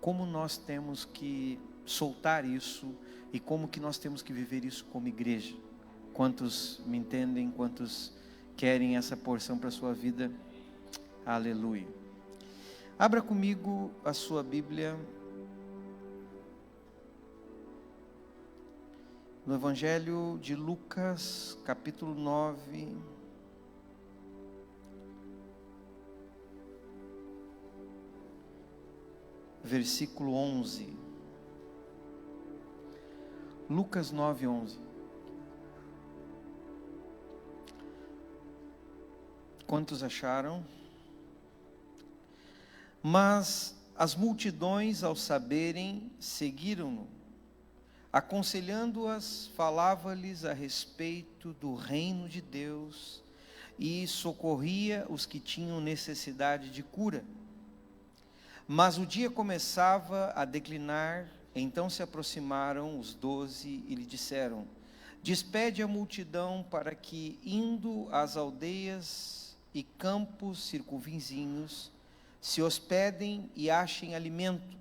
como nós temos que soltar isso e como que nós temos que viver isso como igreja. Quantos me entendem? Quantos querem essa porção para a sua vida? Aleluia. Abra comigo a sua Bíblia no Evangelho de Lucas, capítulo 9. Versículo 11. Lucas 9, 11. Quantos acharam? Mas as multidões, ao saberem, seguiram-no. Aconselhando-as, falava-lhes a respeito do reino de Deus e socorria os que tinham necessidade de cura. Mas o dia começava a declinar, então se aproximaram os 12 e lhe disseram: despede a multidão para que, indo às aldeias e campos circunvizinhos, se hospedem e achem alimento,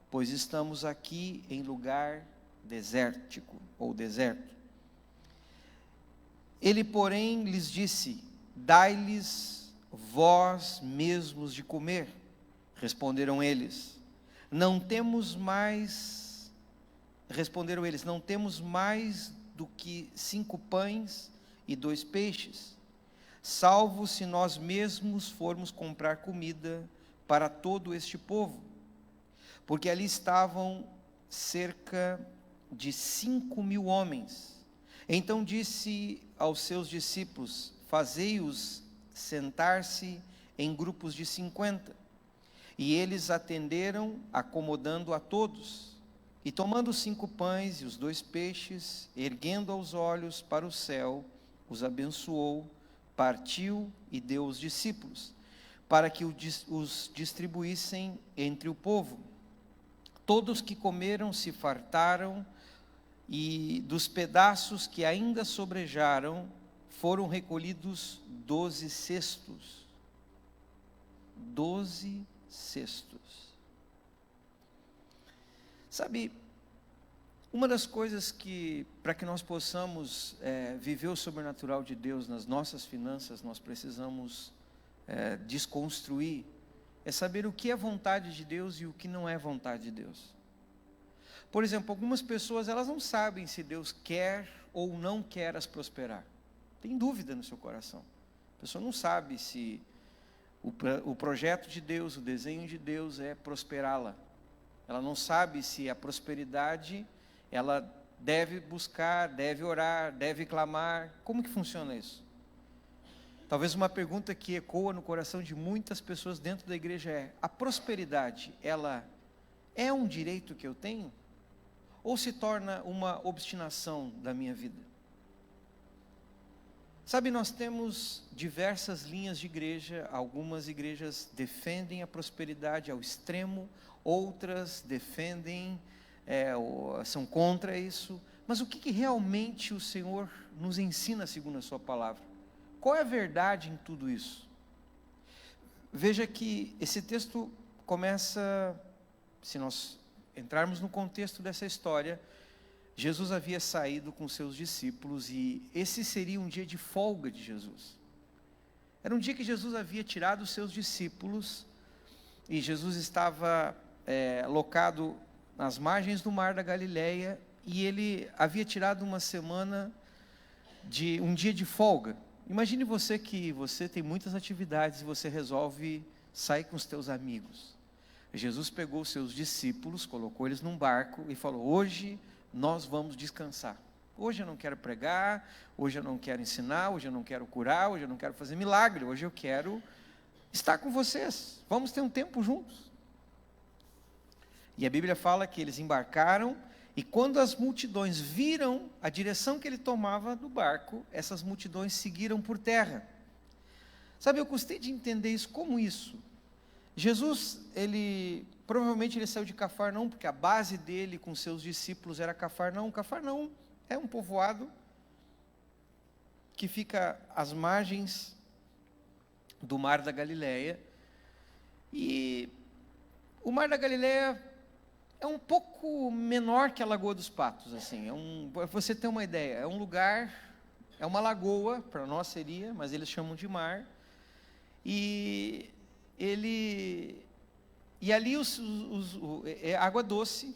pois estamos aqui em lugar desértico ou deserto. Ele, porém, lhes disse: dai-lhes vós mesmos de comer. Responderam eles: não temos mais do que 5 pães e 2 peixes, salvo se nós mesmos formos comprar comida para todo este povo. Porque ali estavam cerca de 5.000 homens. Então disse aos seus discípulos: fazei-os sentar-se em grupos de 50. E eles atenderam, acomodando a todos. E tomando os 5 pães e os 2 peixes, erguendo os olhos para o céu, os abençoou, partiu e deu aos discípulos, para que os distribuíssem entre o povo. Todos que comeram se fartaram, e dos pedaços que ainda sobrejaram, foram recolhidos 12 cestos. 12 cestos. Sabe, uma das coisas que, para que nós possamos viver o sobrenatural de Deus nas nossas finanças, nós precisamos desconstruir, é saber o que é vontade de Deus e o que não é vontade de Deus. Por exemplo, algumas pessoas, elas não sabem se Deus quer ou não quer as prosperar. Tem dúvida no seu coração. A pessoa não sabe se o projeto de Deus, o desenho de Deus é prosperá-la. Ela não sabe se a prosperidade, ela deve buscar, deve orar, deve clamar. Como que funciona isso? Talvez uma pergunta que ecoa no coração de muitas pessoas dentro da igreja é: a prosperidade, ela é um direito que eu tenho? Ou se torna uma obstinação da minha vida? Sabe, nós temos diversas linhas de igreja. Algumas igrejas defendem a prosperidade ao extremo, outras defendem, são contra isso. Mas o que realmente o Senhor nos ensina segundo a sua palavra? Qual é a verdade em tudo isso? Veja que esse texto começa, se nós entrarmos no contexto dessa história, Jesus havia saído com seus discípulos e esse seria um dia de folga de Jesus. Era um dia que Jesus havia tirado os seus discípulos e Jesus estava alocado nas margens do mar da Galileia e ele havia tirado uma semana de um dia de folga. Imagine você que você tem muitas atividades e você resolve sair com os teus amigos. Jesus pegou os seus discípulos, colocou eles num barco e falou: hoje nós vamos descansar. Hoje eu não quero pregar, hoje eu não quero ensinar, hoje eu não quero curar, hoje eu não quero fazer milagre, hoje eu quero estar com vocês. Vamos ter um tempo juntos. E a Bíblia fala que eles embarcaram e quando as multidões viram a direção que ele tomava do barco, essas multidões seguiram por terra. Sabe, eu gostei de entender isso, como isso? Jesus, provavelmente ele saiu de Cafarnaum, porque a base dele com seus discípulos era Cafarnaum. Cafarnaum é um povoado que fica às margens do Mar da Galileia. E o Mar da Galileia é um pouco menor que a Lagoa dos Patos, assim, para você ter uma ideia, é um lugar, é uma lagoa, para nós seria, mas eles chamam de mar, e ali é água doce,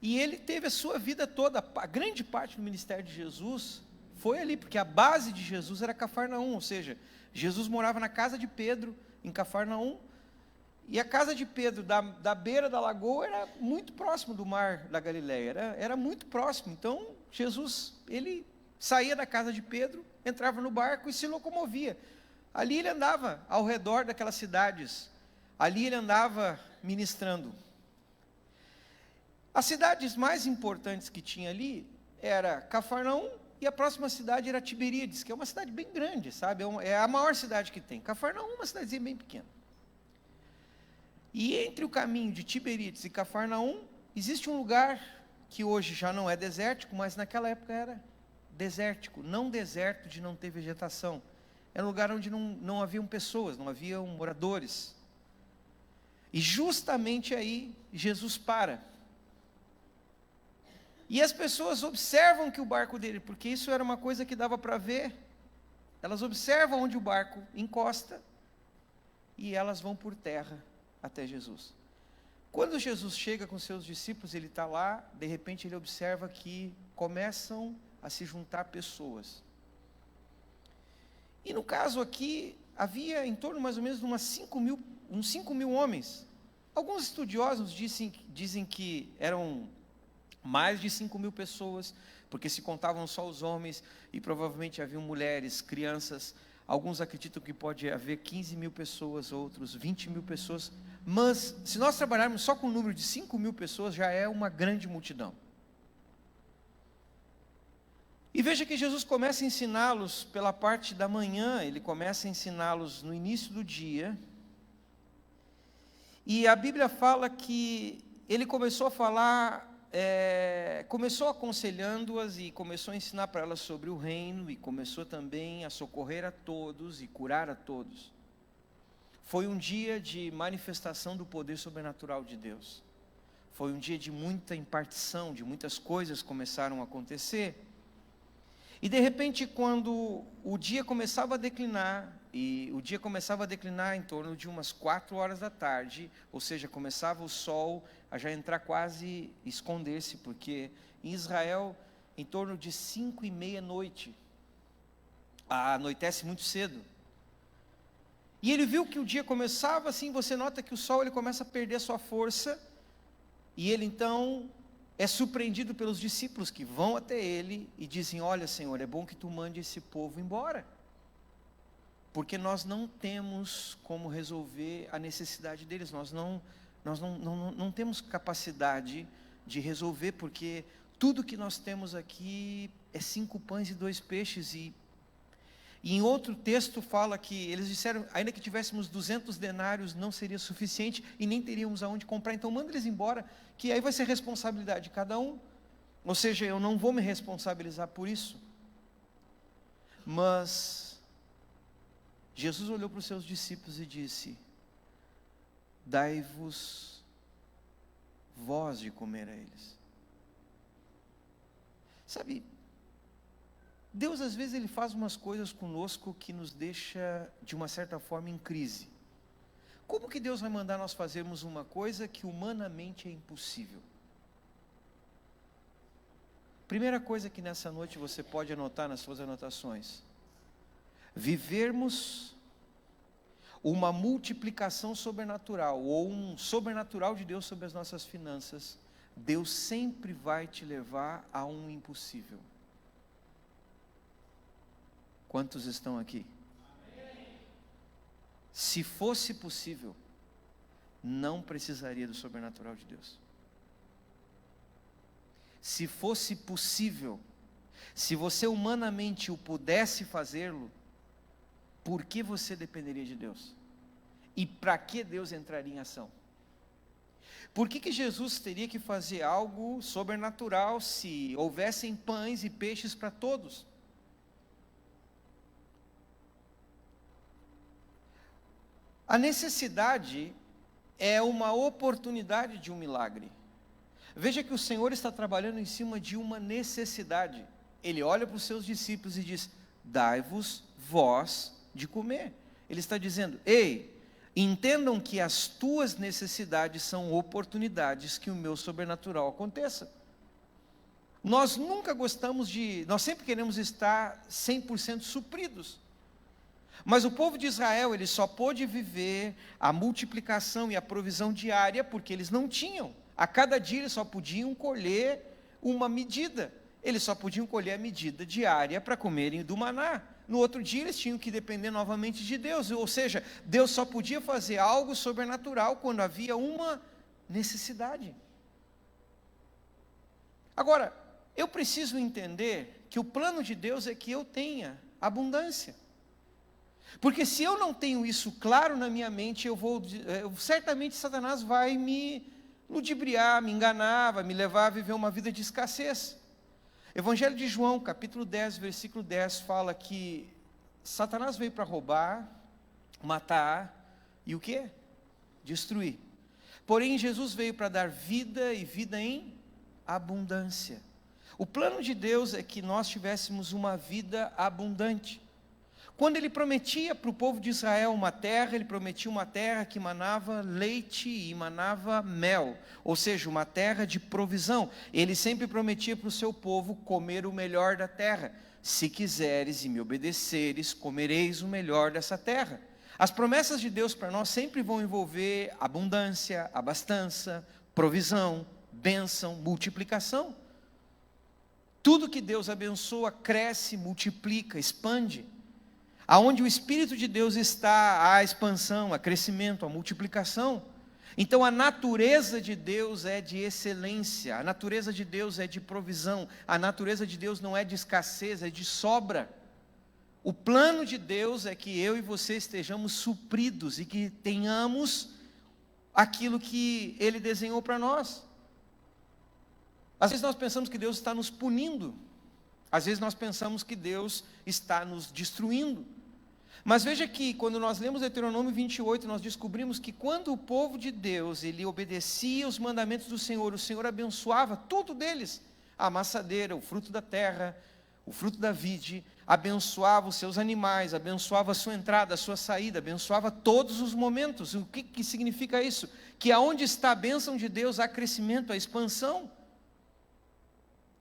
e ele teve a sua vida toda, a grande parte do ministério de Jesus foi ali, porque a base de Jesus era Cafarnaum, ou seja, Jesus morava na casa de Pedro, em Cafarnaum, e a casa de Pedro, da beira da lagoa, era muito próximo do mar da Galileia, era muito próximo. Então, Jesus, ele saía da casa de Pedro, entrava no barco e se locomovia. Ali ele andava ao redor daquelas cidades, ali ele andava ministrando. As cidades mais importantes que tinha ali era Cafarnaum, e a próxima cidade era Tiberíades, que é uma cidade bem grande, sabe? É a maior cidade que tem. Cafarnaum é uma cidadezinha bem pequena. E entre o caminho de Tiberíades e Cafarnaum, existe um lugar que hoje já não é desértico, mas naquela época era desértico. Não deserto de não ter vegetação. Era um lugar onde não haviam pessoas, não haviam moradores. E justamente aí, Jesus para. E as pessoas observam que o barco dele, porque isso era uma coisa que dava para ver, elas observam onde o barco encosta, e elas vão por terra até Jesus. Quando Jesus chega com seus discípulos, ele está lá, de repente ele observa que começam a se juntar pessoas. E no caso aqui, havia em torno mais ou menos de uns 5 mil homens. Alguns estudiosos dizem que eram mais de 5 mil pessoas, porque se contavam só os homens, e provavelmente haviam mulheres, crianças. Alguns acreditam que pode haver 15 mil pessoas, outros 20 mil pessoas, mas se nós trabalharmos só com o número de 5 mil pessoas, já é uma grande multidão. E veja que Jesus começa a ensiná-los pela parte da manhã, ele começa a ensiná-los no início do dia, e a Bíblia fala que ele começou a falar, começou aconselhando-as e começou a ensinar para elas sobre o reino, e começou também a socorrer a todos e curar a todos. Foi um dia de manifestação do poder sobrenatural de Deus. Foi um dia de muita impartição, de muitas coisas começaram a acontecer. E de repente, quando o dia começava a declinar, e o dia começava a declinar em torno de umas 4 horas da tarde, ou seja, começava o sol a já entrar quase, esconder-se, porque em Israel, em torno de 5:30 anoitece muito cedo. E ele viu que o dia começava assim, você nota que o sol ele começa a perder sua força, e ele então é surpreendido pelos discípulos que vão até ele e dizem: olha, Senhor, é bom que tu mande esse povo embora, porque nós não temos como resolver a necessidade deles, nós não temos capacidade de resolver, porque tudo que nós temos aqui é 5 pães e 2 peixes, e em outro texto fala que eles disseram, ainda que tivéssemos 200 denários, não seria suficiente, e nem teríamos aonde comprar, então manda eles embora, que aí vai ser responsabilidade de cada um, ou seja, eu não vou me responsabilizar por isso. Mas Jesus olhou para os seus discípulos e disse: dai-vos vós de comer a eles. Sabe, Deus às vezes ele faz umas coisas conosco que nos deixa de uma certa forma em crise. Como que Deus vai mandar nós fazermos uma coisa que humanamente é impossível? Primeira coisa que nessa noite você pode anotar nas suas anotações: vivermos uma multiplicação sobrenatural, ou um sobrenatural de Deus sobre as nossas finanças, Deus sempre vai te levar a um impossível. Quantos estão aqui? Amém. Se fosse possível, não precisaria do sobrenatural de Deus. Se fosse possível, se você humanamente o pudesse fazê-lo, por que você dependeria de Deus? E para que Deus entraria em ação? Por que Jesus teria que fazer algo sobrenatural se houvessem pães e peixes para todos? A necessidade é uma oportunidade de um milagre. Veja que o Senhor está trabalhando em cima de uma necessidade. Ele olha para os seus discípulos e diz: dai-vos vós de comer. Ele está dizendo: ei, entendam que as tuas necessidades são oportunidades que o meu sobrenatural aconteça. Nós nunca gostamos nós sempre queremos estar 100% supridos. Mas o povo de Israel, ele só pôde viver a multiplicação e a provisão diária porque eles não tinham. A cada dia eles só podiam colher uma medida. Eles só podiam colher a medida diária para comerem do maná. No outro dia eles tinham que depender novamente de Deus. Ou seja, Deus só podia fazer algo sobrenatural quando havia uma necessidade. Agora, eu preciso entender que o plano de Deus é que eu tenha abundância. Porque se eu não tenho isso claro na minha mente, certamente Satanás vai me ludibriar, me enganar, vai me levar a viver uma vida de escassez. Evangelho de João, capítulo 10, versículo 10, fala que Satanás veio para roubar, matar e o quê? Destruir. Porém, Jesus veio para dar vida e vida em abundância. O plano de Deus é que nós tivéssemos uma vida abundante. Quando ele prometia para o povo de Israel uma terra, ele prometia uma terra que manava leite e manava mel, ou seja, uma terra de provisão. Ele sempre prometia para o seu povo comer o melhor da terra. Se quiseres e me obedeceres, comereis o melhor dessa terra. As promessas de Deus para nós sempre vão envolver abundância, abastança, provisão, bênção, multiplicação. Tudo que Deus abençoa cresce, multiplica, expande. Aonde o Espírito de Deus está, há expansão, há crescimento, há multiplicação. Então a natureza de Deus é de excelência, a natureza de Deus é de provisão, a natureza de Deus não é de escassez, é de sobra. O plano de Deus é que eu e você estejamos supridos e que tenhamos aquilo que Ele desenhou para nós. Às vezes nós pensamos que Deus está nos punindo, às vezes nós pensamos que Deus está nos destruindo. Mas veja que quando nós lemos Deuteronômio 28, nós descobrimos que quando o povo de Deus, ele obedecia os mandamentos do Senhor, o Senhor abençoava tudo deles, a amassadeira, o fruto da terra, o fruto da vide, abençoava os seus animais, abençoava a sua entrada, a sua saída, abençoava todos os momentos. O que significa isso? Que aonde está a bênção de Deus, há crescimento, há expansão.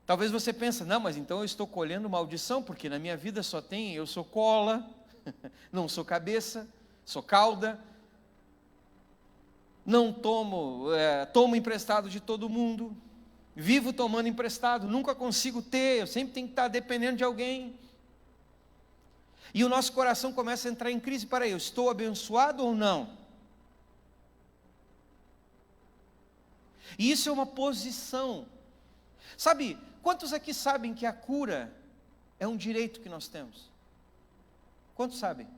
Talvez você pense: não, mas então eu estou colhendo maldição, porque na minha vida só tem, eu sou cola, não sou cabeça, sou cauda, não tomo emprestado de todo mundo, vivo tomando emprestado, nunca consigo ter, eu sempre tenho que estar dependendo de alguém. E o nosso coração começa a entrar em crise. Para aí, eu estou abençoado ou não? E isso é uma posição. Sabe, quantos aqui sabem que a cura é um direito que nós temos? Quantos sabem?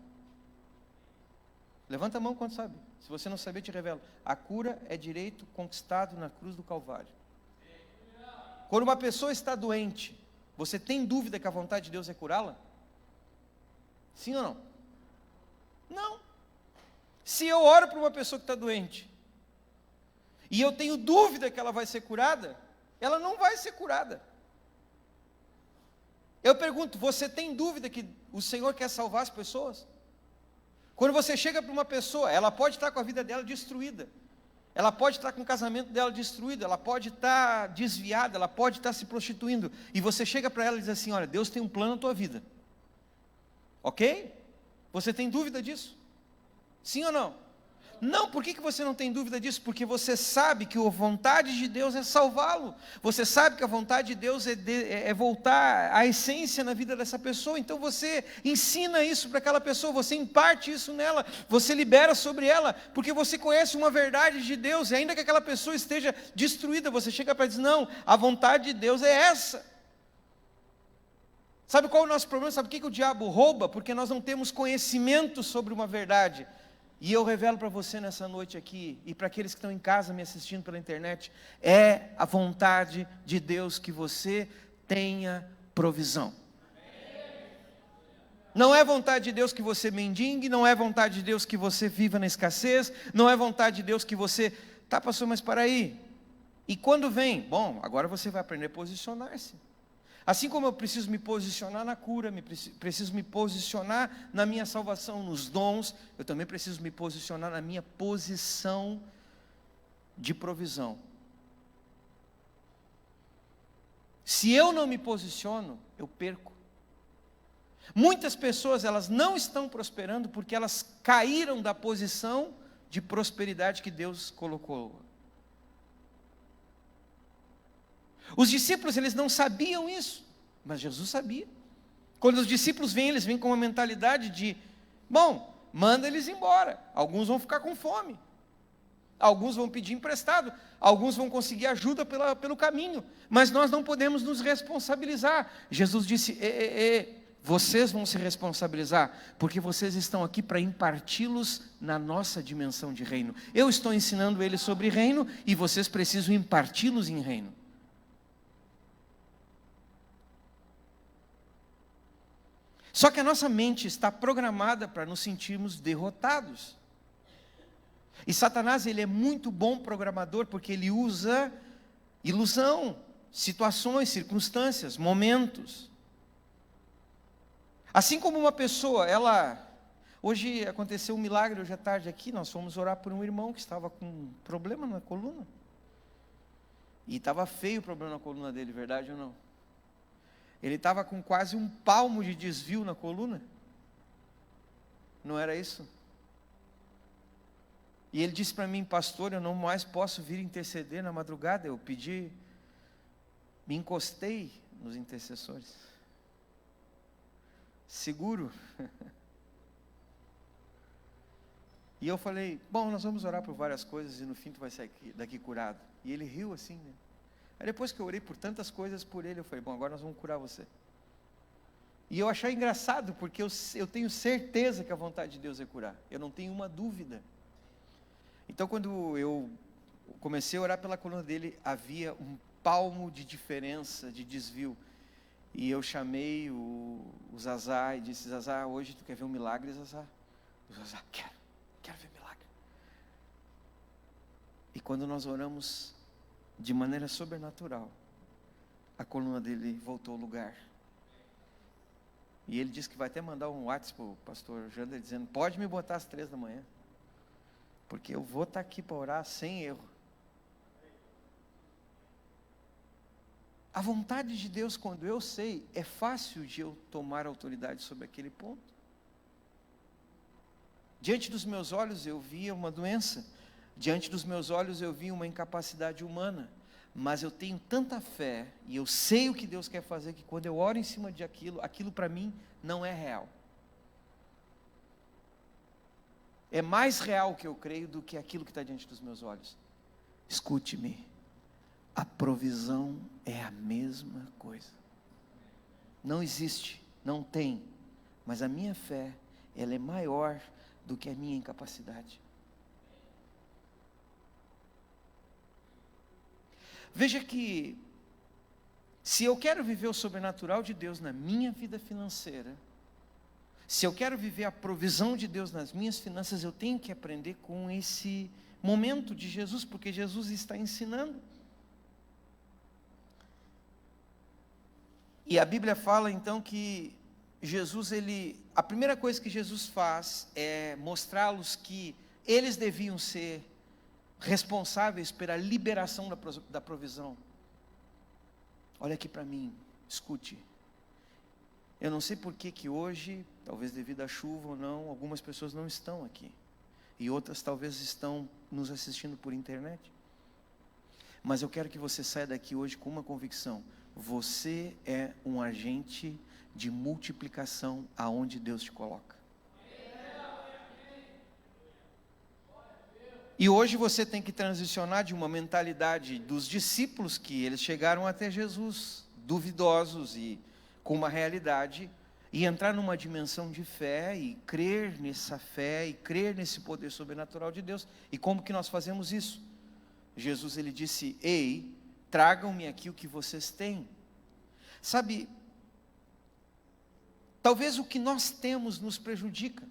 Levanta a mão, quantos sabem? Se você não saber, te revelo. A cura é direito conquistado na cruz do Calvário. Quando uma pessoa está doente, você tem dúvida que a vontade de Deus é curá-la? Sim ou não? Não. Se eu oro para uma pessoa que está doente, e eu tenho dúvida que ela vai ser curada, ela não vai ser curada. Eu pergunto: você tem dúvida que o Senhor quer salvar as pessoas? Quando você chega para uma pessoa, ela pode estar com a vida dela destruída, ela pode estar com o casamento dela destruído, ela pode estar desviada, ela pode estar se prostituindo, e você chega para ela e diz assim: olha, Deus tem um plano na tua vida. Ok? Você tem dúvida disso? Sim ou não? Não, por que você não tem dúvida disso? Porque você sabe que a vontade de Deus é salvá-lo. Você sabe que a vontade de Deus é voltar à essência na vida dessa pessoa. Então você ensina isso para aquela pessoa, você imparte isso nela, você libera sobre ela, porque você conhece uma verdade de Deus. E ainda que aquela pessoa esteja destruída, você chega para dizer: não, a vontade de Deus é essa. Sabe qual é o nosso problema? Sabe por que o diabo rouba? Porque nós não temos conhecimento sobre uma verdade. E eu revelo para você nessa noite aqui, e para aqueles que estão em casa me assistindo pela internet, é a vontade de Deus que você tenha provisão. Não é vontade de Deus que você mendigue, não é vontade de Deus que você viva na escassez, não é vontade de Deus que você... Tá, pastor, mas para aí. E quando vem? Bom, agora você vai aprender a posicionar-se. Assim como eu preciso me posicionar na cura, preciso me posicionar na minha salvação, nos dons, eu também preciso me posicionar na minha posição de provisão. Se eu não me posiciono, eu perco. Muitas pessoas, elas não estão prosperando porque elas caíram da posição de prosperidade que Deus colocou. Os discípulos, eles não sabiam isso, mas Jesus sabia. Quando os discípulos vêm, eles vêm com uma mentalidade de, bom, manda eles embora. Alguns vão ficar com fome, alguns vão pedir emprestado, alguns vão conseguir ajuda pelo caminho, mas nós não podemos nos responsabilizar. Jesus disse, vocês vão se responsabilizar, porque vocês estão aqui para imparti-los na nossa dimensão de reino. Eu estou ensinando eles sobre reino, e vocês precisam imparti-los em reino. Só que a nossa mente está programada para nos sentirmos derrotados. E Satanás, ele é muito bom programador, porque ele usa ilusão, situações, circunstâncias, momentos. Assim como uma pessoa, hoje aconteceu um milagre, hoje à tarde aqui, nós fomos orar por um irmão que estava com um problema na coluna. E estava feio o problema na coluna dele, verdade ou não? Ele estava com quase 1 palmo de desvio na coluna. Não era isso? E ele disse para mim, pastor, eu não mais posso vir interceder na madrugada. Eu pedi, me encostei nos intercessores. Seguro. E eu falei, bom, nós vamos orar por várias coisas e no fim tu vai sair daqui curado. E ele riu assim, né? Aí depois que eu orei por tantas coisas por ele, eu falei, bom, agora nós vamos curar você. E eu achei engraçado, porque eu tenho certeza que a vontade de Deus é curar. Eu não tenho uma dúvida. Então quando eu comecei a orar pela coluna dele, havia 1 palmo de diferença, de desvio. E eu chamei o Zazá e disse, Zazá, hoje tu quer ver um milagre, Zazá? O Zazá, quero ver milagre. E quando nós oramos de maneira sobrenatural, a coluna dele voltou ao lugar. E ele disse que vai até mandar um WhatsApp para o pastor Jander dizendo, pode me botar às 3 da manhã, porque eu vou estar aqui para orar sem erro. A vontade de Deus, quando eu sei, é fácil de eu tomar autoridade sobre aquele ponto. Diante dos meus olhos eu via uma doença, diante dos meus olhos eu via uma incapacidade humana, mas eu tenho tanta fé, e eu sei o que Deus quer fazer, que quando eu oro em cima de aquilo para mim não é real. É mais real o que eu creio do que aquilo que está diante dos meus olhos. Escute-me, a provisão é a mesma coisa. Não existe, não tem, mas a minha fé, ela é maior do que a minha incapacidade. Veja que, se eu quero viver o sobrenatural de Deus na minha vida financeira, se eu quero viver a provisão de Deus nas minhas finanças, eu tenho que aprender com esse momento de Jesus, porque Jesus está ensinando. E a Bíblia fala então que Jesus, a primeira coisa que Jesus faz é mostrá-los que eles deviam ser responsáveis pela liberação da provisão. Olha aqui para mim, escute. Eu não sei por que hoje, talvez devido à chuva ou não, algumas pessoas não estão aqui. E outras talvez estão nos assistindo por internet. Mas eu quero que você saia daqui hoje com uma convicção. Você é um agente de multiplicação aonde Deus te coloca. E hoje você tem que transicionar de uma mentalidade dos discípulos que eles chegaram até Jesus, duvidosos e com uma realidade, e entrar numa dimensão de fé e crer nessa fé e crer nesse poder sobrenatural de Deus. E como que nós fazemos isso? Jesus, ele disse, ei, tragam-me aqui o que vocês têm. Sabe, Talvez o que nós temos nos prejudica.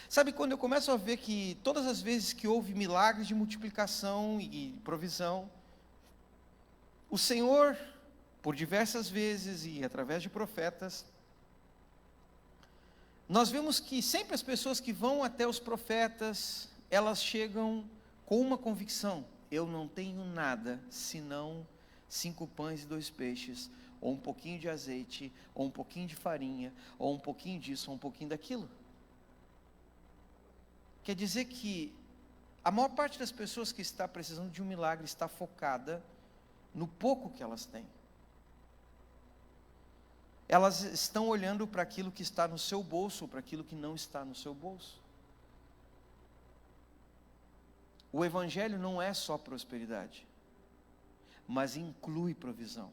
Sabe, quando eu começo a ver que todas as vezes que houve milagres de multiplicação e provisão, o Senhor, por diversas vezes e através de profetas, nós vemos que sempre as pessoas que vão até os profetas, elas chegam com uma convicção: eu não tenho nada senão 5 pães e 2 peixes, ou um pouquinho de azeite, ou um pouquinho de farinha, ou um pouquinho disso, ou um pouquinho daquilo. Quer dizer que a maior parte das pessoas que está precisando de um milagre está focada no pouco que elas têm. Elas estão olhando para aquilo que está no seu bolso, ou para aquilo que não está no seu bolso. O Evangelho não é só prosperidade, mas inclui provisão.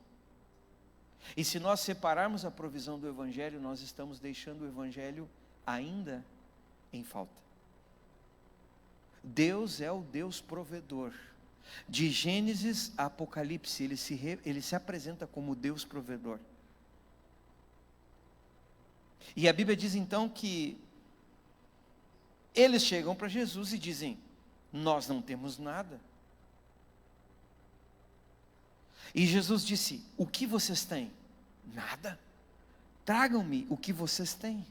E se nós separarmos a provisão do Evangelho, nós estamos deixando o Evangelho ainda em falta. Deus é o Deus provedor. De Gênesis a Apocalipse, ele se apresenta como Deus provedor. E a Bíblia diz então que eles chegam para Jesus e dizem: nós não temos nada. E Jesus disse: o que vocês têm? Nada. Tragam-me o que vocês têm.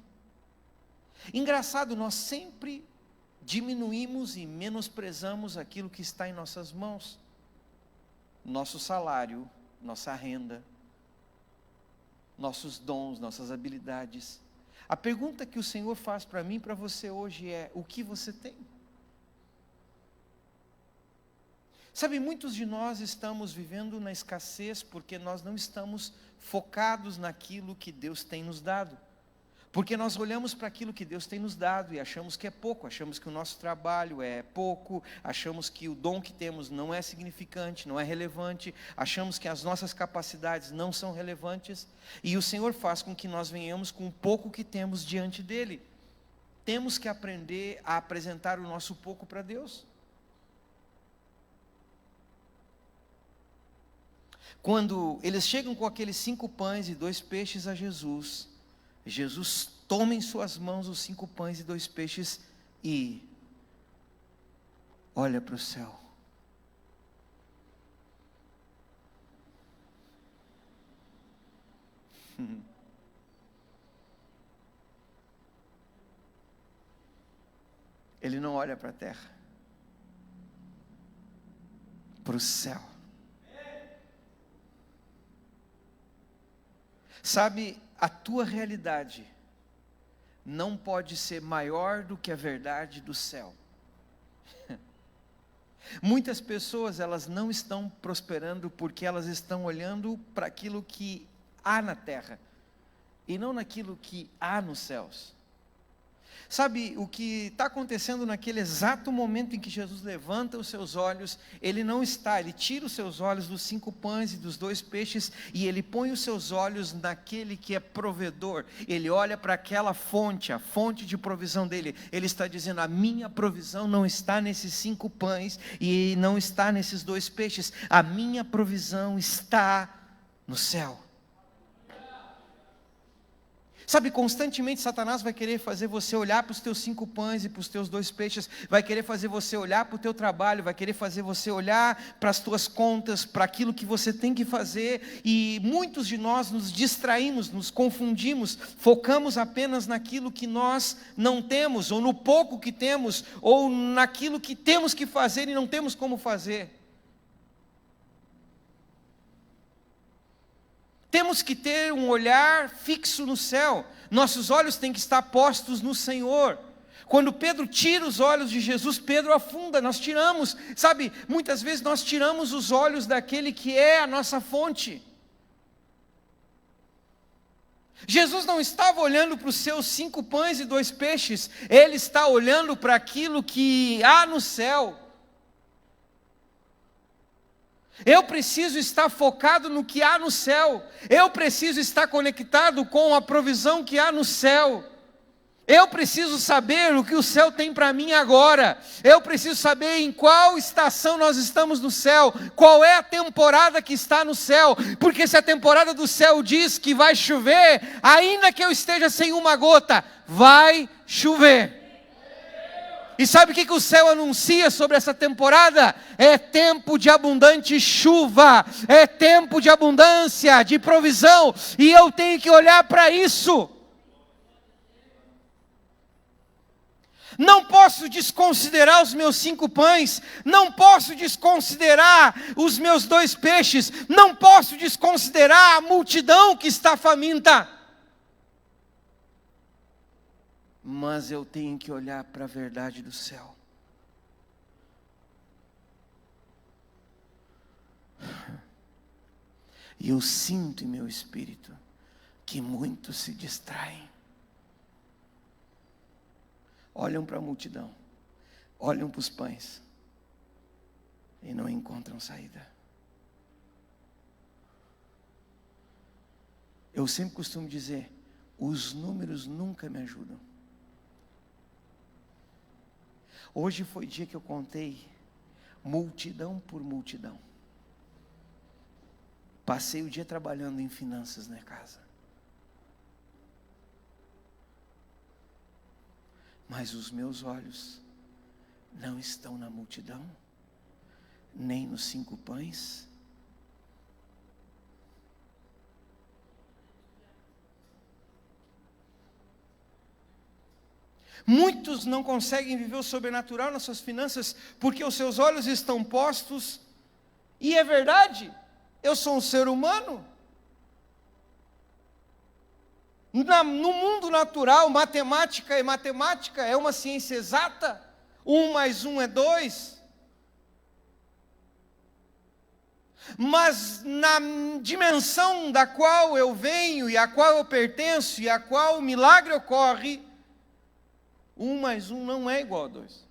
Engraçado, nós sempre diminuímos e menosprezamos aquilo que está em nossas mãos. Nosso salário, nossa renda, nossos dons, nossas habilidades. A pergunta que o Senhor faz para mim e para você hoje é: o que você tem? Sabe, muitos de nós estamos vivendo na escassez porque nós não estamos focados naquilo que Deus tem nos dado. Porque nós olhamos para aquilo que Deus tem nos dado e achamos que é pouco, achamos que o nosso trabalho é pouco, achamos que o dom que temos não é significante, não é relevante, achamos que as nossas capacidades não são relevantes, e o Senhor faz com que nós venhamos com o pouco que temos diante dEle. Temos que aprender a apresentar o nosso pouco para Deus. Quando eles chegam com aqueles 5 pães e 2 peixes a Jesus, Jesus toma em suas mãos os 5 pães e 2 peixes e olha para o céu. Ele não olha para a terra, para o céu. Sabe, a tua realidade não pode ser maior do que a verdade do céu. Muitas pessoas, elas não estão prosperando porque elas estão olhando para aquilo que há na terra e não naquilo que há nos céus. Sabe, o que está acontecendo naquele exato momento em que Jesus levanta os seus olhos, ele tira os seus olhos dos 5 pães e dos 2 peixes, e ele põe os seus olhos naquele que é provedor. Ele olha para aquela fonte, a fonte de provisão dele. Ele está dizendo: a minha provisão não está nesses 5 pães e não está nesses 2 peixes, a minha provisão está no céu. Sabe, constantemente Satanás vai querer fazer você olhar para os teus 5 pães e para os teus 2 peixes, vai querer fazer você olhar para o teu trabalho, vai querer fazer você olhar para as tuas contas, para aquilo que você tem que fazer, e muitos de nós nos distraímos, nos confundimos, focamos apenas naquilo que nós não temos, ou no pouco que temos, ou naquilo que temos que fazer e não temos como fazer. Temos que ter um olhar fixo no céu. Nossos olhos têm que estar postos no Senhor. Quando Pedro tira os olhos de Jesus, Pedro afunda. Nós tiramos, sabe, muitas vezes nós tiramos os olhos daquele que é a nossa fonte. Jesus não estava olhando para os seus 5 pães e 2 peixes. Ele está olhando para aquilo que há no céu. Eu preciso estar focado no que há no céu. Eu preciso estar conectado com a provisão que há no céu. Eu preciso saber o que o céu tem para mim agora. Eu preciso saber em qual estação nós estamos no céu. Qual é a temporada que está no céu. Porque se a temporada do céu diz que vai chover, ainda que eu esteja sem uma gota, vai chover. E sabe o que o céu anuncia sobre essa temporada? É tempo de abundante chuva. É tempo de abundância, de provisão. E eu tenho que olhar para isso. Não posso desconsiderar os meus 5 pães, não posso desconsiderar os meus 2 peixes, não posso desconsiderar a multidão que está faminta. Mas eu tenho que olhar para a verdade do céu. E eu sinto em meu espírito que muitos se distraem. Olham para a multidão, olham para os pães e não encontram saída. Eu sempre costumo dizer, os números nunca me ajudam. Hoje foi dia que eu contei multidão por multidão. Passei o dia trabalhando em finanças na casa. Mas os meus olhos não estão na multidão, nem nos 5 pães. Muitos não conseguem viver o sobrenatural nas suas finanças, porque os seus olhos estão postos, e é verdade, eu sou um ser humano. No mundo natural, matemática é uma ciência exata. 1 mais 1 é 2. Mas na dimensão da qual eu venho, e a qual eu pertenço, e a qual o milagre ocorre, 1 mais 1 não é igual a 2.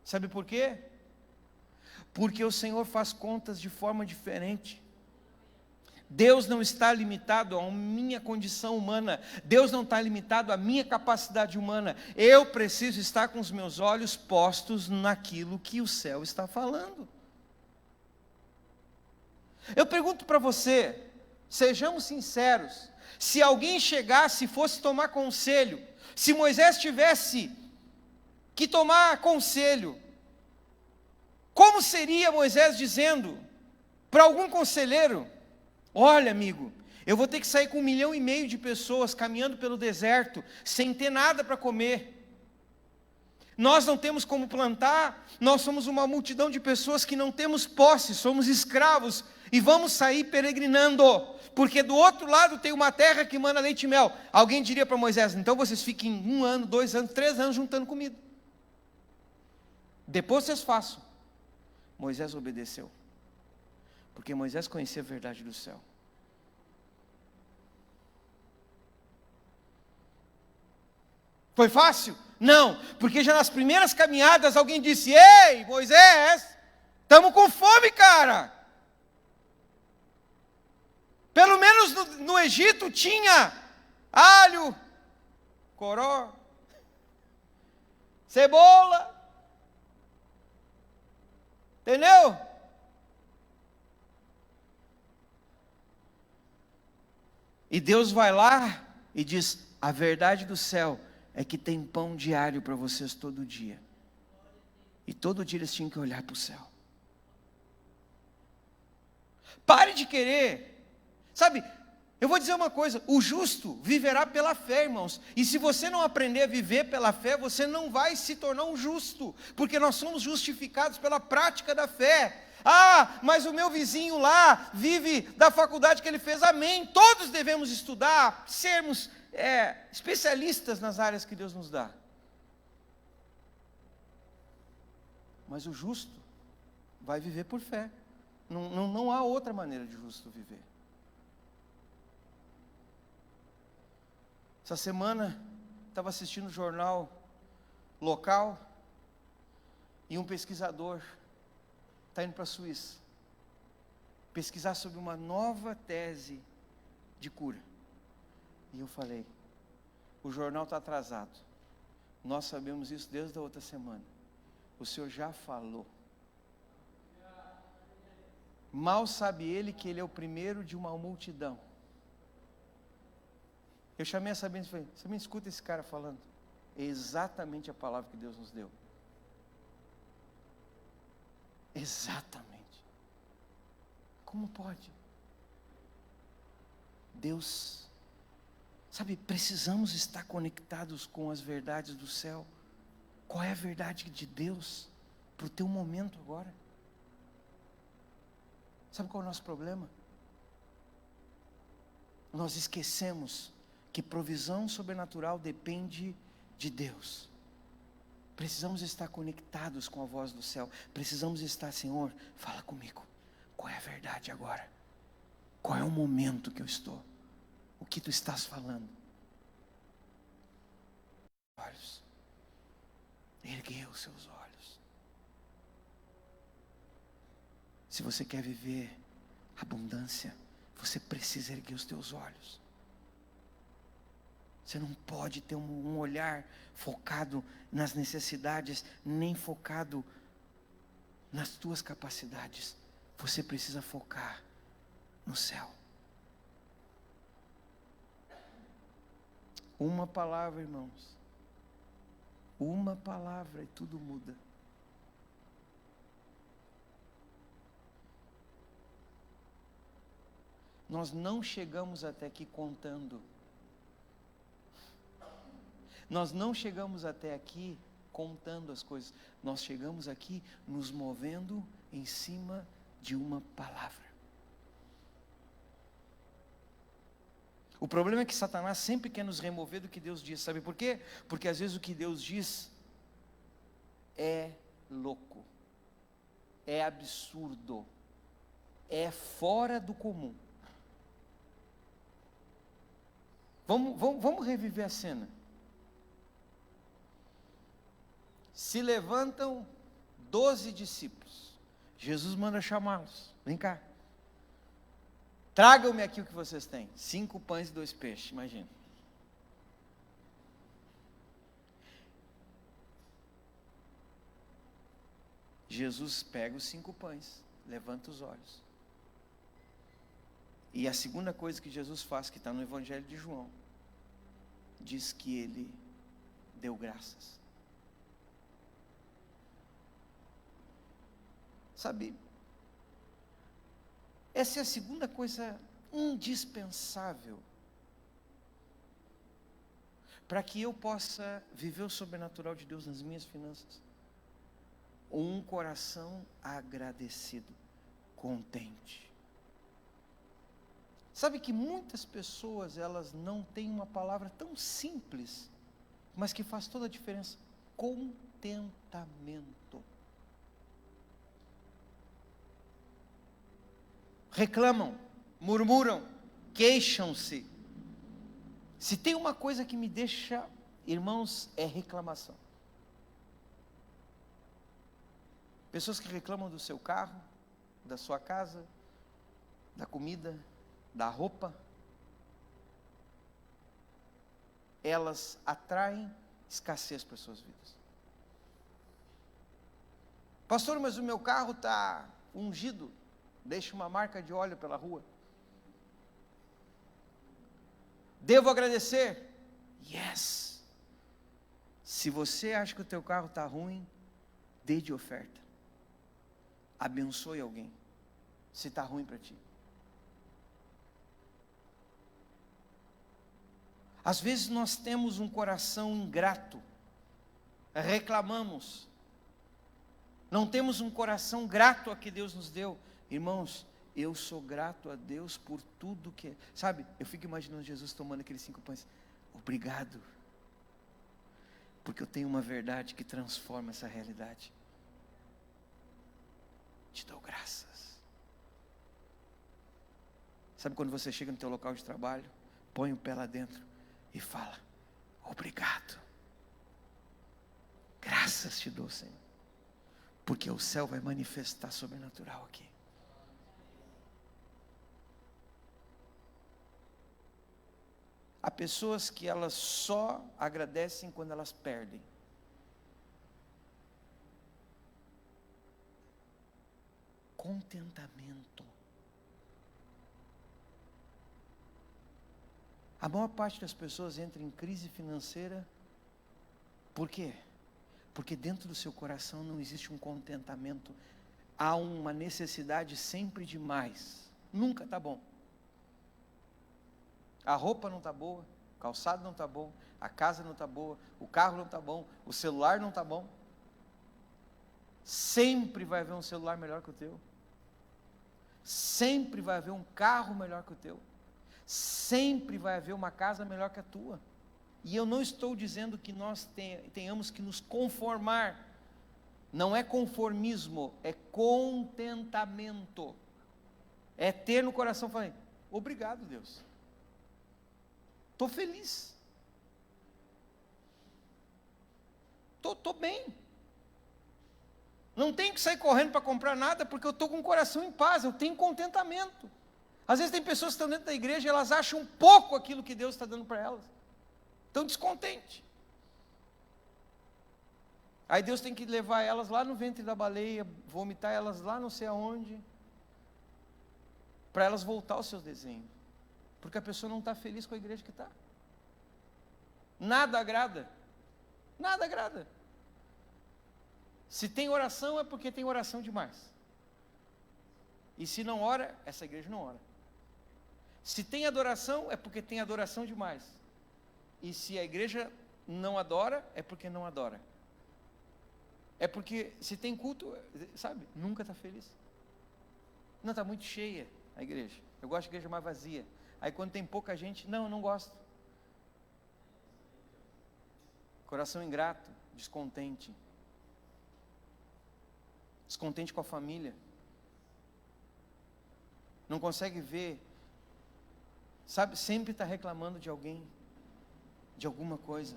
Sabe por quê? Porque o Senhor faz contas de forma diferente. Deus não está limitado à minha condição humana. Deus não está limitado à minha capacidade humana. Eu preciso estar com os meus olhos postos naquilo que o céu está falando. Eu pergunto para você, sejamos sinceros, se alguém chegasse e fosse tomar conselho, se Moisés tivesse que tomar conselho, como seria Moisés dizendo para algum conselheiro: olha, amigo, eu vou ter que sair com 1,5 milhão de pessoas caminhando pelo deserto, sem ter nada para comer. Nós não temos como plantar, nós somos uma multidão de pessoas que não temos posse, somos escravos, e vamos sair peregrinando, porque do outro lado tem uma terra que manda leite e mel. Alguém diria para Moisés: então vocês fiquem 1 ano, 2 anos, 3 anos juntando comida. Depois vocês façam. Moisés obedeceu. Porque Moisés conhecia a verdade do céu. Foi fácil? Não, porque já nas primeiras caminhadas alguém disse: ei, Moisés, estamos com fome, cara. Pelo menos no Egito tinha alho, coró, cebola. Entendeu? E Deus vai lá e diz: a verdade do céu é que tem pão diário para vocês todo dia. E todo dia eles tinham que olhar para o céu. Pare de querer. Sabe, eu vou dizer uma coisa: o justo viverá pela fé, irmãos. E se você não aprender a viver pela fé, você não vai se tornar um justo. Porque nós somos justificados pela prática da fé. Ah, mas o meu vizinho lá vive da faculdade que ele fez. Amém. Todos devemos estudar, sermos especialistas nas áreas que Deus nos dá. Mas o justo vai viver por fé. Não há outra maneira de justo viver. Essa semana, estava assistindo o jornal local, e um pesquisador está indo para a Suíça pesquisar sobre uma nova tese de cura. E eu falei, o jornal está atrasado. Nós sabemos isso desde a outra semana. O Senhor já falou. Mal sabe ele que ele é o primeiro de uma multidão. Eu chamei a Sabine e falei, Sabine, escuta esse cara falando. É exatamente a palavra que Deus nos deu. Exatamente. Como pode? Deus, sabe, precisamos estar conectados com as verdades do céu. Qual é a verdade de Deus para o teu momento agora? Sabe qual é o nosso problema? Nós esquecemos que provisão sobrenatural depende de Deus. Precisamos estar conectados com a voz do céu. Precisamos estar, Senhor, fala comigo. Qual é a verdade agora? Qual é o momento que eu estou? O que tu estás falando? Olhos. Erguei os seus olhos. Se você quer viver abundância, você precisa erguer os teus olhos. Você não pode ter um olhar focado nas necessidades, nem focado nas tuas capacidades. Você precisa focar no céu. Uma palavra, irmãos. Uma palavra e tudo muda. Nós não chegamos até aqui contando. Nós não chegamos até aqui contando as coisas. Nós chegamos aqui nos movendo em cima de uma palavra. O problema é que Satanás sempre quer nos remover do que Deus diz. Sabe por quê? Porque às vezes o que Deus diz é louco, é absurdo, é fora do comum. Vamos reviver a cena. Se levantam 12 discípulos. Jesus manda chamá-los. Vem cá. Tragam-me aqui o que vocês têm. 5 pães e 2 peixes, imagina. Jesus pega os 5 pães, levanta os olhos. E a segunda coisa que Jesus faz, que está no Evangelho de João, diz que ele deu graças. Sabe, essa é a segunda coisa indispensável para que eu possa viver o sobrenatural de Deus nas minhas finanças. Um coração agradecido, contente. Sabe que muitas pessoas, elas não têm uma palavra tão simples, mas que faz toda a diferença. Contentamento. Reclamam, murmuram, queixam-se. Se tem uma coisa que me deixa, irmãos, é reclamação. Pessoas que reclamam do seu carro, da sua casa, da comida, da roupa, elas atraem escassez para as suas vidas. Pastor, mas o meu carro está ungido, deixa uma marca de óleo pela rua. Devo agradecer? Yes. Se você acha que o teu carro está ruim, dê de oferta. Abençoe alguém, se está ruim para ti. Às vezes nós temos um coração ingrato, reclamamos, não temos um coração grato a que Deus nos deu. Irmãos, eu sou grato a Deus por tudo que... Sabe, eu fico imaginando Jesus tomando aqueles 5 pães. Obrigado, porque eu tenho uma verdade que transforma essa realidade. Te dou graças. Sabe quando você chega no teu local de trabalho, põe o pé lá dentro e fala, obrigado. Graças te dou, Senhor, porque o céu vai manifestar sobrenatural aqui. Há pessoas que elas só agradecem quando elas perdem. Contentamento. A maior parte das pessoas entra em crise financeira. Por quê? Porque dentro do seu coração não existe um contentamento. Há uma necessidade sempre de mais. Nunca está bom. A roupa não está boa, o calçado não está bom, a casa não está boa, o carro não está bom, o celular não está bom. Sempre vai haver um celular melhor que o teu. Sempre vai haver um carro melhor que o teu. Sempre vai haver uma casa melhor que a tua. E eu não estou dizendo que nós tenhamos que nos conformar. Não é conformismo, é contentamento. É ter no coração, falei, obrigado, Deus. Estou feliz. Estou bem. Não tenho que sair correndo para comprar nada, porque eu estou com o coração em paz, eu tenho contentamento. Às vezes tem pessoas que estão dentro da igreja e elas acham pouco aquilo que Deus está dando para elas. Estão descontentes. Aí Deus tem que levar elas lá no ventre da baleia, vomitar elas lá não sei aonde, para elas voltar aos seus desenhos. Porque a pessoa não está feliz com a igreja que está. Nada agrada. Nada agrada. Se tem oração é porque tem oração demais. E se não ora, essa igreja não ora. Se tem adoração é porque tem adoração demais. E se a igreja não adora, é porque não adora. É porque se tem culto, sabe, nunca está feliz. Não, está muito cheia a igreja. Eu gosto de igreja mais vazia. Aí quando tem pouca gente, não, eu não gosto. Coração ingrato, descontente. Descontente com a família. Não consegue ver. Sabe, sempre está reclamando de alguém. De alguma coisa.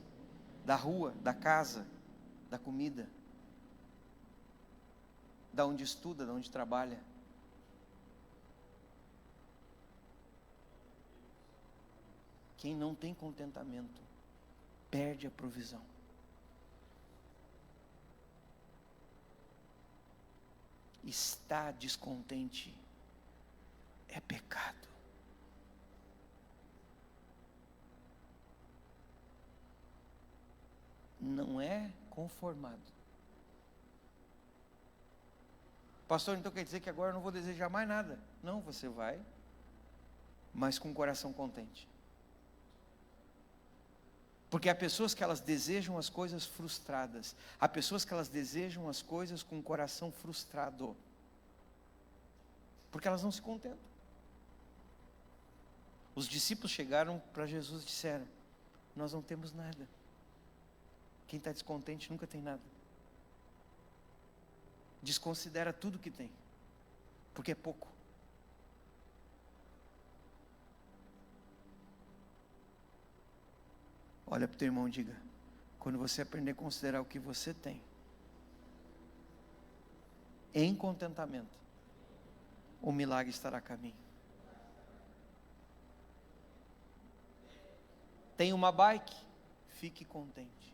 Da rua, da casa, da comida. Da onde estuda, da onde trabalha. Quem não tem contentamento, perde a provisão. Estar descontente é pecado. Não é conformado. Pastor, então quer dizer que agora eu não vou desejar mais nada? Não, você vai, mas com o coração contente. Porque há pessoas que elas desejam as coisas frustradas. Há pessoas que elas desejam as coisas com o coração frustrado. Porque elas não se contentam. Os discípulos chegaram para Jesus e disseram, nós não temos nada. Quem está descontente nunca tem nada. Desconsidera tudo que tem. Porque é pouco. Olha para o teu irmão e diga, quando você aprender a considerar o que você tem, em contentamento, o milagre estará a caminho. Tem uma bike? Fique contente.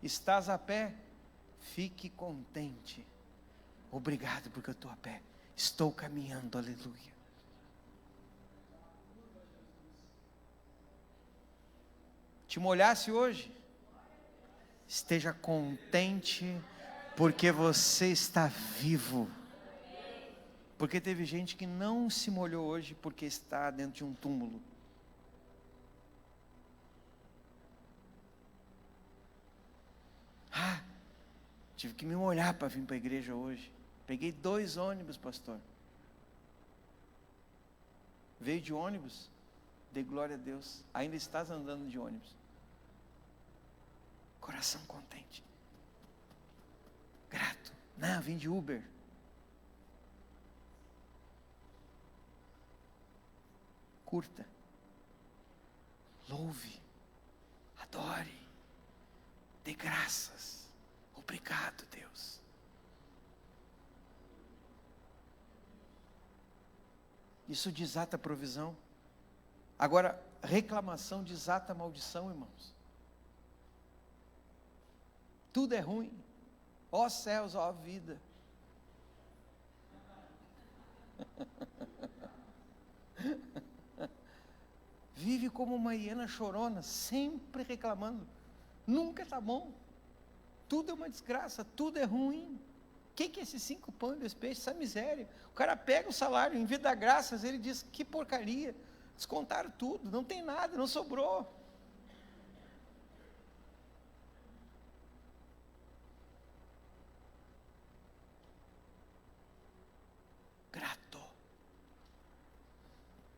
Estás a pé? Fique contente. Obrigado porque eu estou a pé. Estou caminhando, aleluia. Te molhasse hoje? Esteja contente porque você está vivo. Porque teve gente que não se molhou hoje porque está dentro de um túmulo. Tive que me molhar para vir para a igreja hoje. Peguei 2 ônibus, pastor. Veio de ônibus? Dê glória a Deus. Ainda estás andando de ônibus. Coração contente. Grato. Não, vim de Uber. Curta. Louve. Adore. Dê graças. Obrigado, Deus. Isso desata a provisão. Agora, reclamação desata a maldição, irmãos. Tudo é ruim. Ó céus, ó vida. Vive como uma hiena chorona, sempre reclamando. Nunca está bom. Tudo é uma desgraça, tudo é ruim. O que é esses 5 pães e 2 peixes? Essa miséria. O cara pega o salário, em vez de dar graças, ele diz, que porcaria. Descontaram tudo, não tem nada, não sobrou. Grato.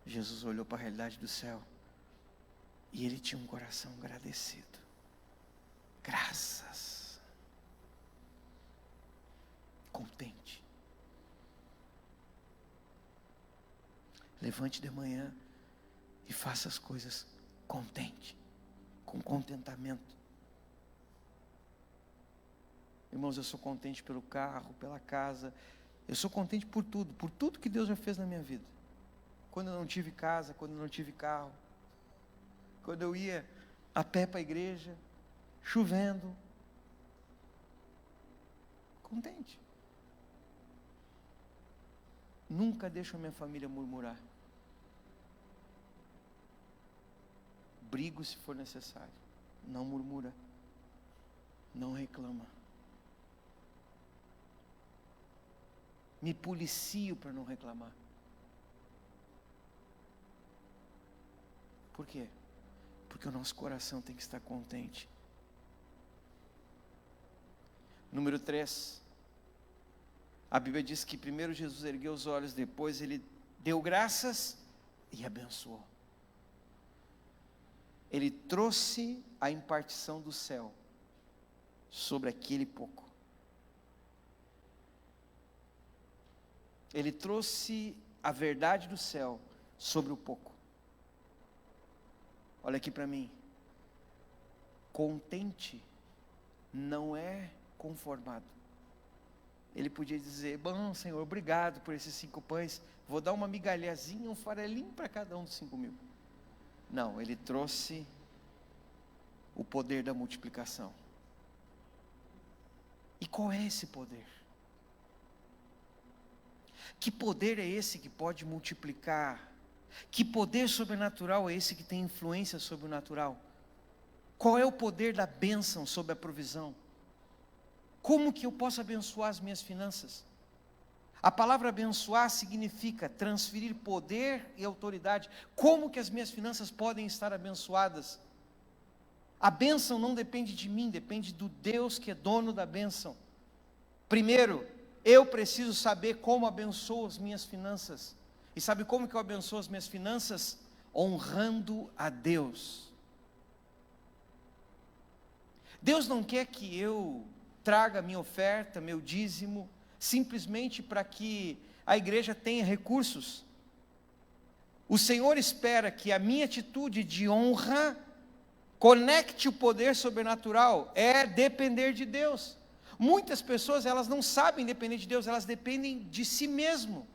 Jesus olhou para a realidade do céu e ele tinha um coração agradecido. Graças. Contente. Levante de manhã e faça as coisas contente, com contentamento. Irmãos, eu sou contente pelo carro, pela casa. Eu sou contente por tudo que Deus já fez na minha vida. Quando eu não tive casa, quando eu não tive carro, quando eu ia a pé para a igreja, chovendo, contente. Nunca deixo a minha família murmurar. Brigo se for necessário. Não murmura. Não reclama. Me policio para não reclamar. Por quê? Porque o nosso coração tem que estar contente. Número 3. A Bíblia diz que primeiro Jesus ergueu os olhos, depois ele deu graças e abençoou. Ele trouxe a impartição do céu sobre aquele pouco. Ele trouxe a verdade do céu sobre o pouco. Olha aqui para mim. Contente não é conformado. Ele podia dizer, bom Senhor, obrigado por esses 5 pães, vou dar uma migalhazinha, um farelinho para cada um dos 5.000. Não, ele trouxe o poder da multiplicação. E qual é esse poder? Que poder é esse que pode multiplicar? Que poder sobrenatural é esse que tem influência sobre o natural? Qual é o poder da bênção sobre a provisão? Como que eu posso abençoar as minhas finanças? A palavra abençoar significa transferir poder e autoridade. Como que as minhas finanças podem estar abençoadas? A bênção não depende de mim, depende do Deus que é dono da bênção. Primeiro, eu preciso saber como abençoo as minhas finanças. E sabe como que eu abençoo as minhas finanças? Honrando a Deus. Deus não quer que eu traga minha oferta, meu dízimo, simplesmente para que a igreja tenha recursos. O Senhor espera que a minha atitude de honra conecte o poder sobrenatural, é depender de Deus. Muitas pessoas, elas não sabem depender de Deus, elas dependem de si mesmo.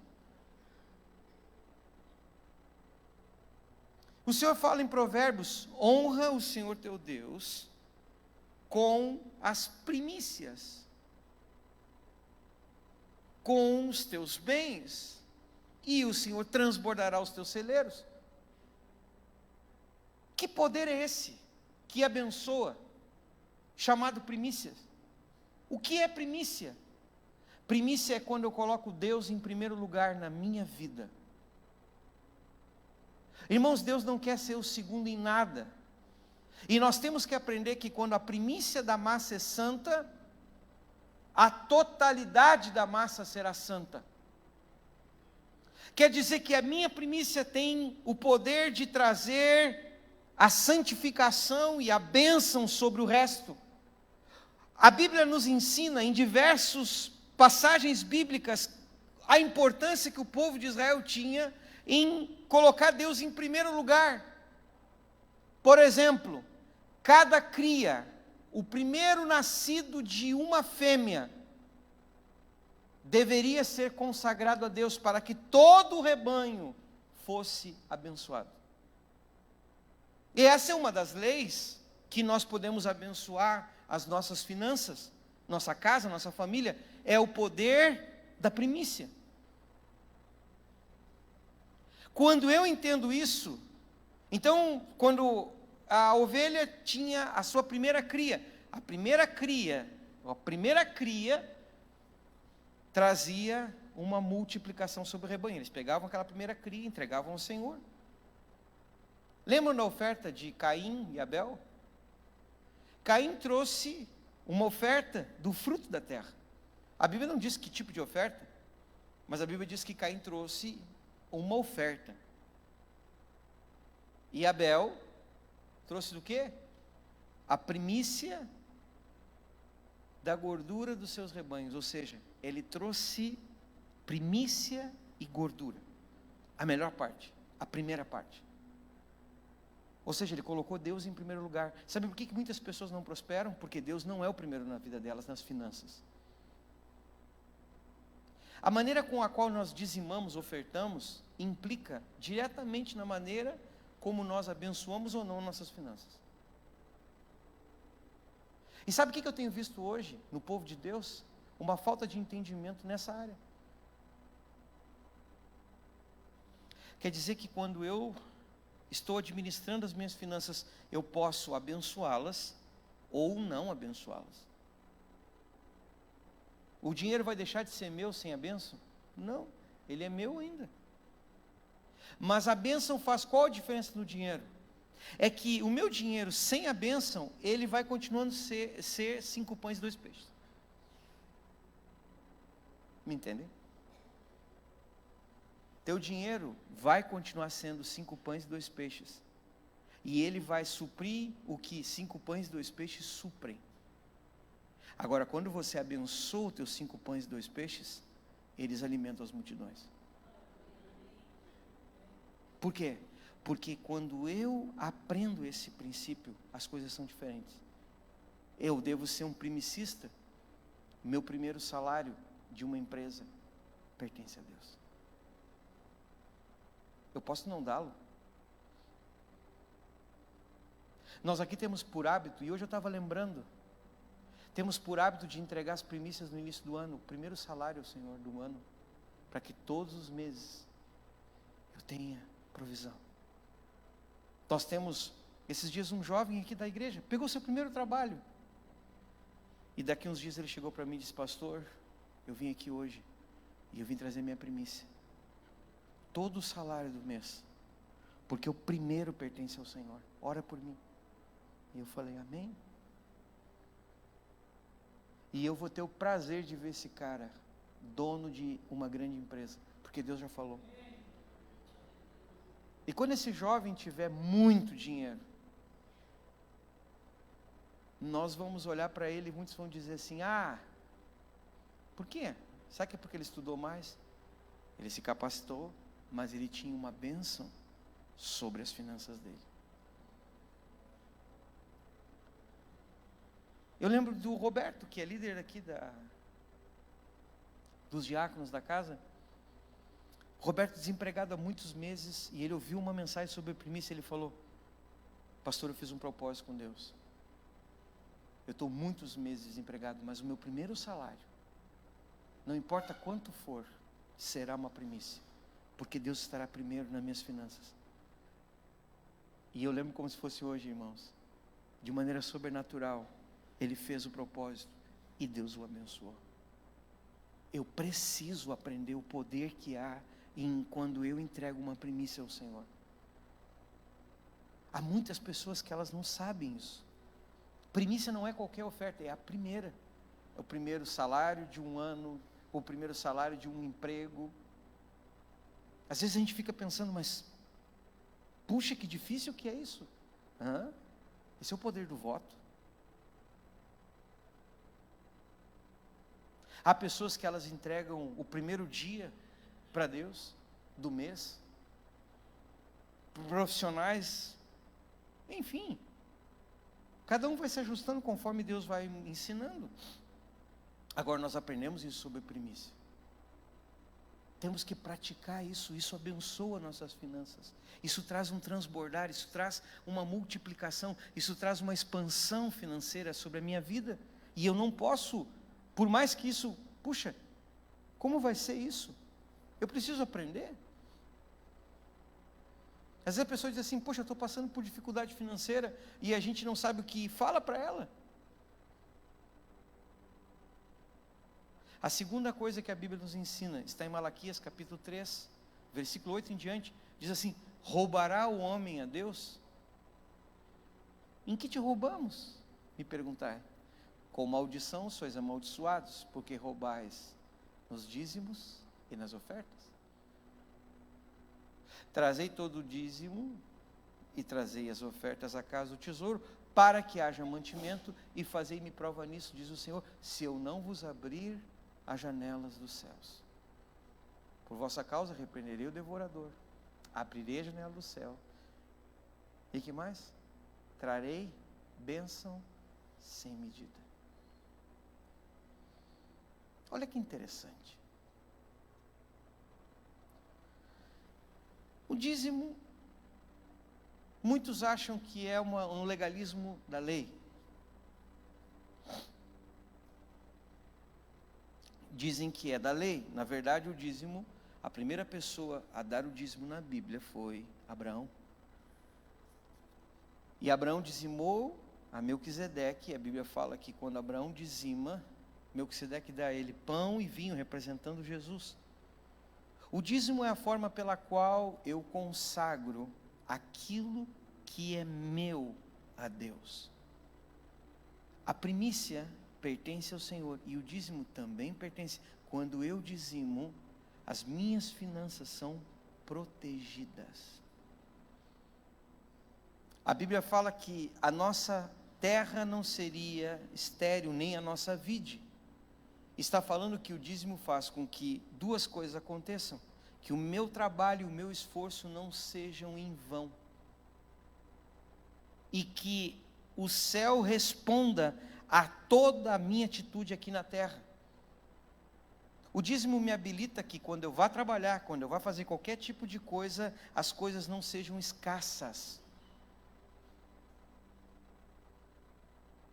O Senhor fala em Provérbios, honra o Senhor teu Deus com as primícias, com os teus bens, e o Senhor transbordará os teus celeiros. Que poder é esse que abençoa, chamado primícias? O que é primícia? Primícia é quando eu coloco Deus em primeiro lugar na minha vida. Irmãos, Deus não quer ser o segundo em nada. E nós temos que aprender que quando a primícia da massa é santa, a totalidade da massa será santa. Quer dizer que a minha primícia tem o poder de trazer a santificação e a bênção sobre o resto. A Bíblia nos ensina em diversas passagens bíblicas a importância que o povo de Israel tinha em colocar Deus em primeiro lugar. Por exemplo, cada cria, o primeiro nascido de uma fêmea, deveria ser consagrado a Deus para que todo o rebanho fosse abençoado. E essa é uma das leis que nós podemos abençoar as nossas finanças, nossa casa, nossa família, é o poder da primícia. Quando eu entendo isso, então, quando a ovelha tinha a sua primeira cria, a primeira cria trazia uma multiplicação sobre o rebanho. Eles pegavam aquela primeira cria e entregavam ao Senhor. Lembram da oferta de Caim e Abel? Caim trouxe uma oferta do fruto da terra. A Bíblia não diz que tipo de oferta, mas a Bíblia diz que Caim trouxe uma oferta. E Abel trouxe do quê? A primícia da gordura dos seus rebanhos, ou seja, ele trouxe primícia e gordura, a melhor parte, a primeira parte. Ou seja, ele colocou Deus em primeiro lugar. Sabe por que muitas pessoas não prosperam? Porque Deus não é o primeiro na vida delas, nas finanças. A maneira com a qual nós dizimamos, ofertamos, implica diretamente na maneira como nós abençoamos ou não nossas finanças. E sabe o que eu tenho visto hoje no povo de Deus? Uma falta de entendimento nessa área. Quer dizer que quando eu estou administrando as minhas finanças, eu posso abençoá-las ou não abençoá-las. O dinheiro vai deixar de ser meu sem a bênção? Não, ele é meu ainda. Mas a bênção faz qual a diferença no dinheiro? É que o meu dinheiro sem a bênção, ele vai continuando ser 5 pães e 2 peixes. Me entendem? Teu dinheiro vai continuar sendo 5 pães e 2 peixes. E ele vai suprir o que 5 pães e 2 peixes suprem. Agora, quando você abençoa os teus 5 pães e 2 peixes, eles alimentam as multidões. Por quê? Porque quando eu aprendo esse princípio, as coisas são diferentes. Eu devo ser um primicista. Meu primeiro salário de uma empresa pertence a Deus. Eu posso não dá-lo. Nós aqui temos por hábito, e hoje eu estava lembrando, temos por hábito de entregar as primícias no início do ano, o primeiro salário ao Senhor do ano, para que todos os meses eu tenha provisão. Nós temos, esses dias, um jovem aqui da igreja, pegou seu primeiro trabalho, e daqui uns dias ele chegou para mim e disse: pastor, eu vim aqui hoje, e eu vim trazer minha primícia, todo o salário do mês, porque o primeiro pertence ao Senhor, ora por mim. E eu falei: amém. E eu vou ter o prazer de ver esse cara dono de uma grande empresa, porque Deus já falou. E quando esse jovem tiver muito dinheiro, nós vamos olhar para ele e muitos vão dizer assim: ah, por quê? Sabe que é porque ele estudou mais? Ele se capacitou, mas ele tinha uma bênção sobre as finanças dele. Eu lembro do Roberto, que é líder aqui dos diáconos da casa. Roberto desempregado há muitos meses, e ele ouviu uma mensagem sobre primícia. Ele falou: pastor, eu fiz um propósito com Deus. Eu estou muitos meses desempregado, mas o meu primeiro salário, não importa quanto for, será uma primícia, porque Deus estará primeiro nas minhas finanças. E eu lembro como se fosse hoje, irmãos, de maneira sobrenatural, ele fez o propósito e Deus o abençoou. Eu preciso aprender o poder que há quando eu entrego uma primícia ao Senhor. Há muitas pessoas que elas não sabem isso. Primícia não é qualquer oferta, é a primeira. É o primeiro salário de um ano, o primeiro salário de um emprego. Às vezes a gente fica pensando, mas puxa, que difícil que é isso. Esse é o poder do voto. Há pessoas que elas entregam o primeiro dia para Deus, do mês, profissionais, enfim, cada um vai se ajustando conforme Deus vai ensinando. Agora nós aprendemos isso sobre primícia. temos que praticar isso. Isso abençoa nossas finanças. Isso traz um transbordar, isso traz uma multiplicação, isso traz uma expansão financeira sobre a minha vida. E eu não posso, por mais que isso, puxa, como vai ser isso? Eu preciso aprender. Às vezes a pessoa diz assim, poxa, eu estou passando por dificuldade financeira, e a gente não sabe o que fala para ela. A segunda coisa que a Bíblia nos ensina, está em Malaquias capítulo 3, versículo 8 em diante, diz assim, roubará o homem a Deus? Em que te roubamos? Me perguntai. Com maldição sois amaldiçoados, porque roubais nos dízimos e nas ofertas. Trazei todo o dízimo e trazei as ofertas à casa do tesouro, para que haja mantimento, e fazei-me prova nisso, diz o Senhor, se eu não vos abrir as janelas dos céus. Por vossa causa repreenderei o devorador, abrirei a janela do céu. E que mais? Trarei bênção sem medida. Olha que interessante. O dízimo, muitos acham que é um legalismo da lei. Dizem que é da lei. Na verdade, o dízimo, a primeira pessoa a dar o dízimo na Bíblia foi Abraão. E Abraão dizimou a Melquisedeque. A Bíblia fala que quando Abraão dizima, Melquisedeque dá a ele pão e vinho, representando Jesus. O dízimo é a forma pela qual eu consagro aquilo que é meu a Deus. A primícia pertence ao Senhor, e o dízimo também pertence. Quando eu dizimo, as minhas finanças são protegidas. A Bíblia fala que a nossa terra não seria estéril, nem a nossa vide. Está falando que o dízimo faz com que duas coisas aconteçam: que o meu trabalho e o meu esforço não sejam em vão, e que o céu responda a toda a minha atitude aqui na terra. O dízimo me habilita que quando eu vá trabalhar, quando eu vá fazer qualquer tipo de coisa, as coisas não sejam escassas.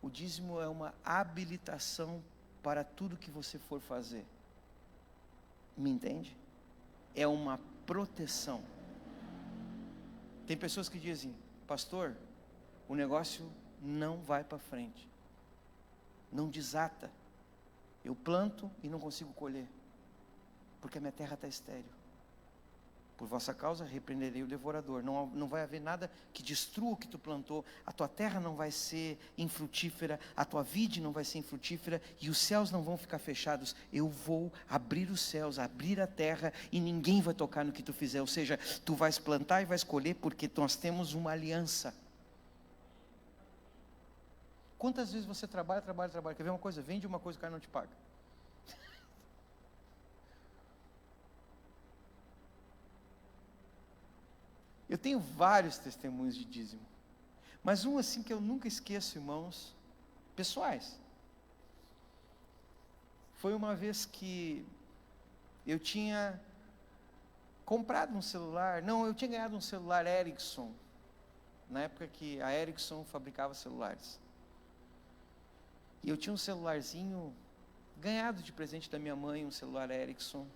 O dízimo é uma habilitação para tudo que você for fazer. Me entende? É uma proteção. Tem pessoas que dizem, pastor, o negócio não vai para frente, não desata. Eu planto e não consigo colher, porque a minha terra está estéril. Por vossa causa repreenderei o devorador. Não vai haver nada que destrua o que tu plantou. A tua terra não vai ser infrutífera, a tua vide não vai ser infrutífera, e os céus não vão ficar fechados. Eu vou abrir os céus, abrir a terra, e ninguém vai tocar no que tu fizer. Ou seja, tu vais plantar e vais colher, porque nós temos uma aliança. Quantas vezes você trabalha, quer ver uma coisa? Vende uma coisa, o cara não te paga. Eu tenho vários testemunhos de dízimo, mas um assim que eu nunca esqueço, irmãos, pessoais. Foi uma vez que eu tinha comprado um celular, eu tinha ganhado um celular Ericsson, na época que a Ericsson fabricava celulares. E eu tinha um celularzinho ganhado de presente da minha mãe, um celular Ericsson.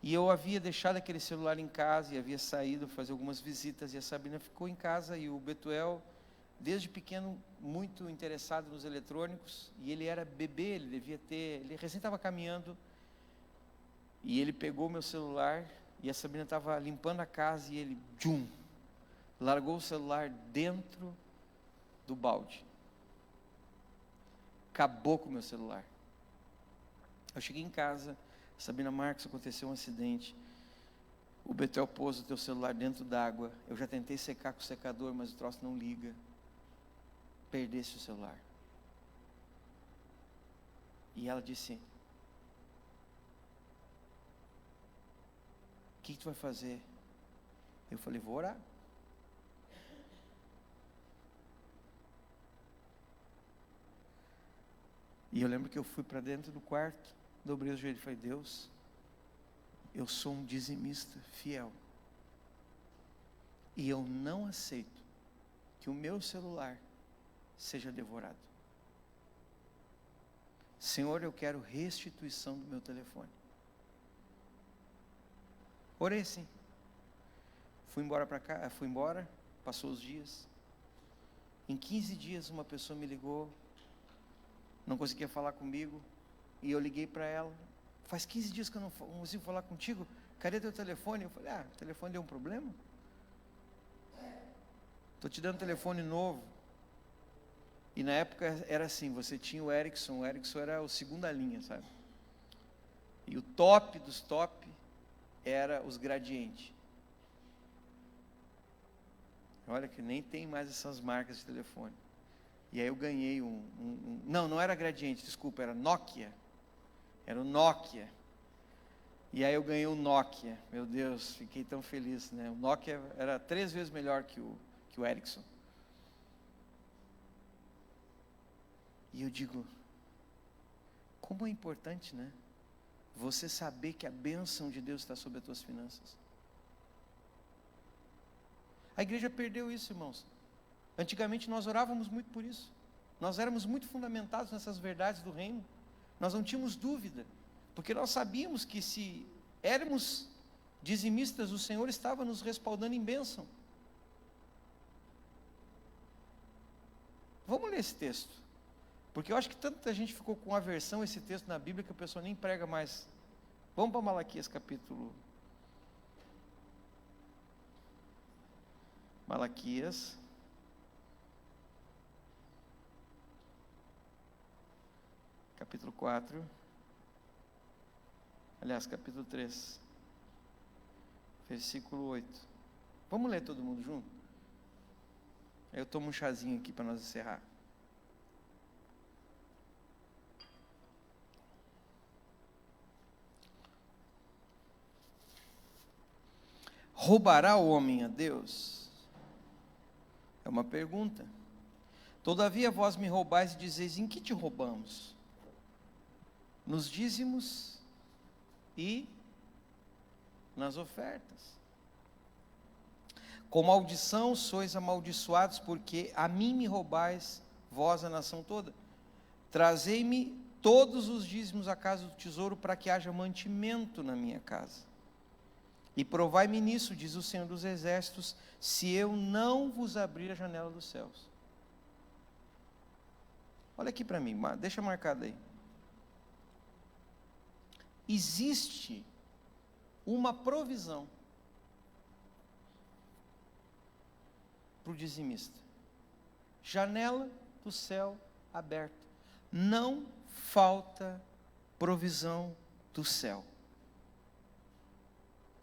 E eu havia deixado aquele celular em casa e havia saído fazer algumas visitas, e a Sabrina ficou em casa, e o Betuel, desde pequeno, muito interessado nos eletrônicos, e ele era bebê, ele recém estava caminhando, e ele pegou meu celular, e a Sabrina estava limpando a casa, e ele, largou o celular dentro do balde. Acabou com o meu celular. Eu cheguei em casa, Sabrina, Marcos, aconteceu um acidente, o Betuel pôs o teu celular dentro d'água, eu já tentei secar com o secador, mas o troço não liga, perdesse o celular. E ela disse, o que tu vai fazer? Eu falei, vou orar. E eu lembro que eu fui para dentro do quarto, dobrei os joelhos e falei, Deus, eu sou um dizimista fiel. E eu não aceito que o meu celular seja devorado. Senhor, eu quero restituição do meu telefone. Orei assim. Fui embora, passou os dias. Em 15 dias uma pessoa me ligou, não conseguia falar comigo, e eu liguei para ela. Faz 15 dias que eu não consigo falar contigo, cadê teu telefone? Eu falei, o telefone deu um problema? Estou te dando um telefone novo. E na época era assim, você tinha o Ericsson era o segunda linha, sabe? E o top dos top era os Gradiente. Olha que nem tem mais essas marcas de telefone. E aí eu ganhei não era Gradiente, desculpa, era Nokia. Era o Nokia. E aí eu ganhei o Nokia. Meu Deus, fiquei tão feliz, né? O Nokia era 3 vezes melhor que o Ericsson. E eu digo, como é importante, né? Você saber que a bênção de Deus está sobre as tuas finanças. A igreja perdeu isso, irmãos. Antigamente nós orávamos muito por isso. Nós éramos muito fundamentados nessas verdades do reino. Nós não tínhamos dúvida. Porque nós sabíamos que se éramos dizimistas, o Senhor estava nos respaldando em bênção. Vamos ler esse texto. Porque eu acho que tanta gente ficou com aversão a esse texto na Bíblia que a pessoa nem prega mais. Vamos para Malaquias capítulo. Malaquias. Capítulo 4. Aliás, capítulo 3. Versículo 8. Vamos ler todo mundo junto? Aí eu tomo um chazinho aqui para nós encerrar. Roubará o homem a Deus? É uma pergunta. Todavia vós me roubais e dizeis, em que te roubamos? Nos dízimos e nas ofertas. Com maldição sois amaldiçoados, porque a mim me roubais, vós a nação toda. Trazei-me todos os dízimos à casa do tesouro, para que haja mantimento na minha casa. E provai-me nisso, diz o Senhor dos Exércitos, se eu não vos abrir a janela dos céus. Olha aqui para mim, deixa marcado aí. Existe uma provisão para o dizimista. Janela do céu aberta. Não falta provisão do céu.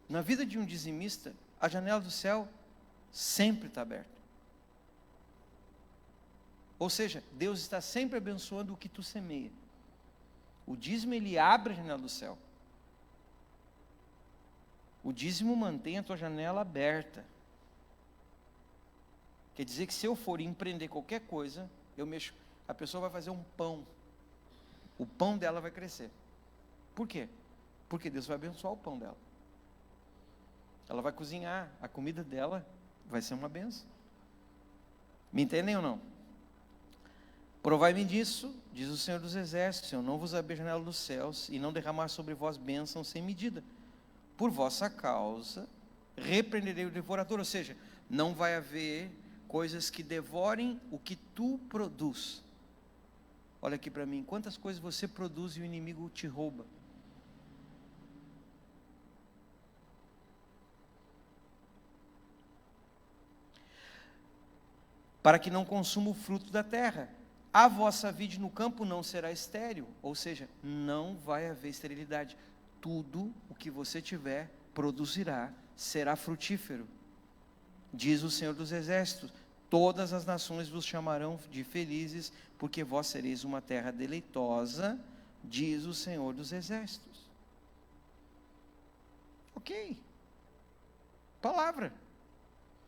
Na vida de um dizimista, a janela do céu sempre está aberta. Ou seja, Deus está sempre abençoando o que tu semeia. O dízimo, ele abre a janela do céu. O dízimo mantém a tua janela aberta. Quer dizer que se eu for empreender qualquer coisa, a pessoa vai fazer um pão. O pão dela vai crescer. Por quê? Porque Deus vai abençoar o pão dela. Ela vai cozinhar, a comida dela vai ser uma bênção. Me entendem ou não? Provai-me disso, diz o Senhor dos Exércitos, eu não vos abrir a janela dos céus e não derramar sobre vós bênção sem medida. Por vossa causa, repreenderei o devorador. Ou seja, não vai haver coisas que devorem o que tu produz. Olha aqui para mim, quantas coisas você produz e o inimigo te rouba. Para que não consuma o fruto da terra. A vossa vide no campo não será estéril, ou seja, não vai haver esterilidade. Tudo o que você tiver produzirá, será frutífero. Diz o Senhor dos Exércitos, todas as nações vos chamarão de felizes, porque vós sereis uma terra deleitosa, diz o Senhor dos Exércitos. Ok. Palavra.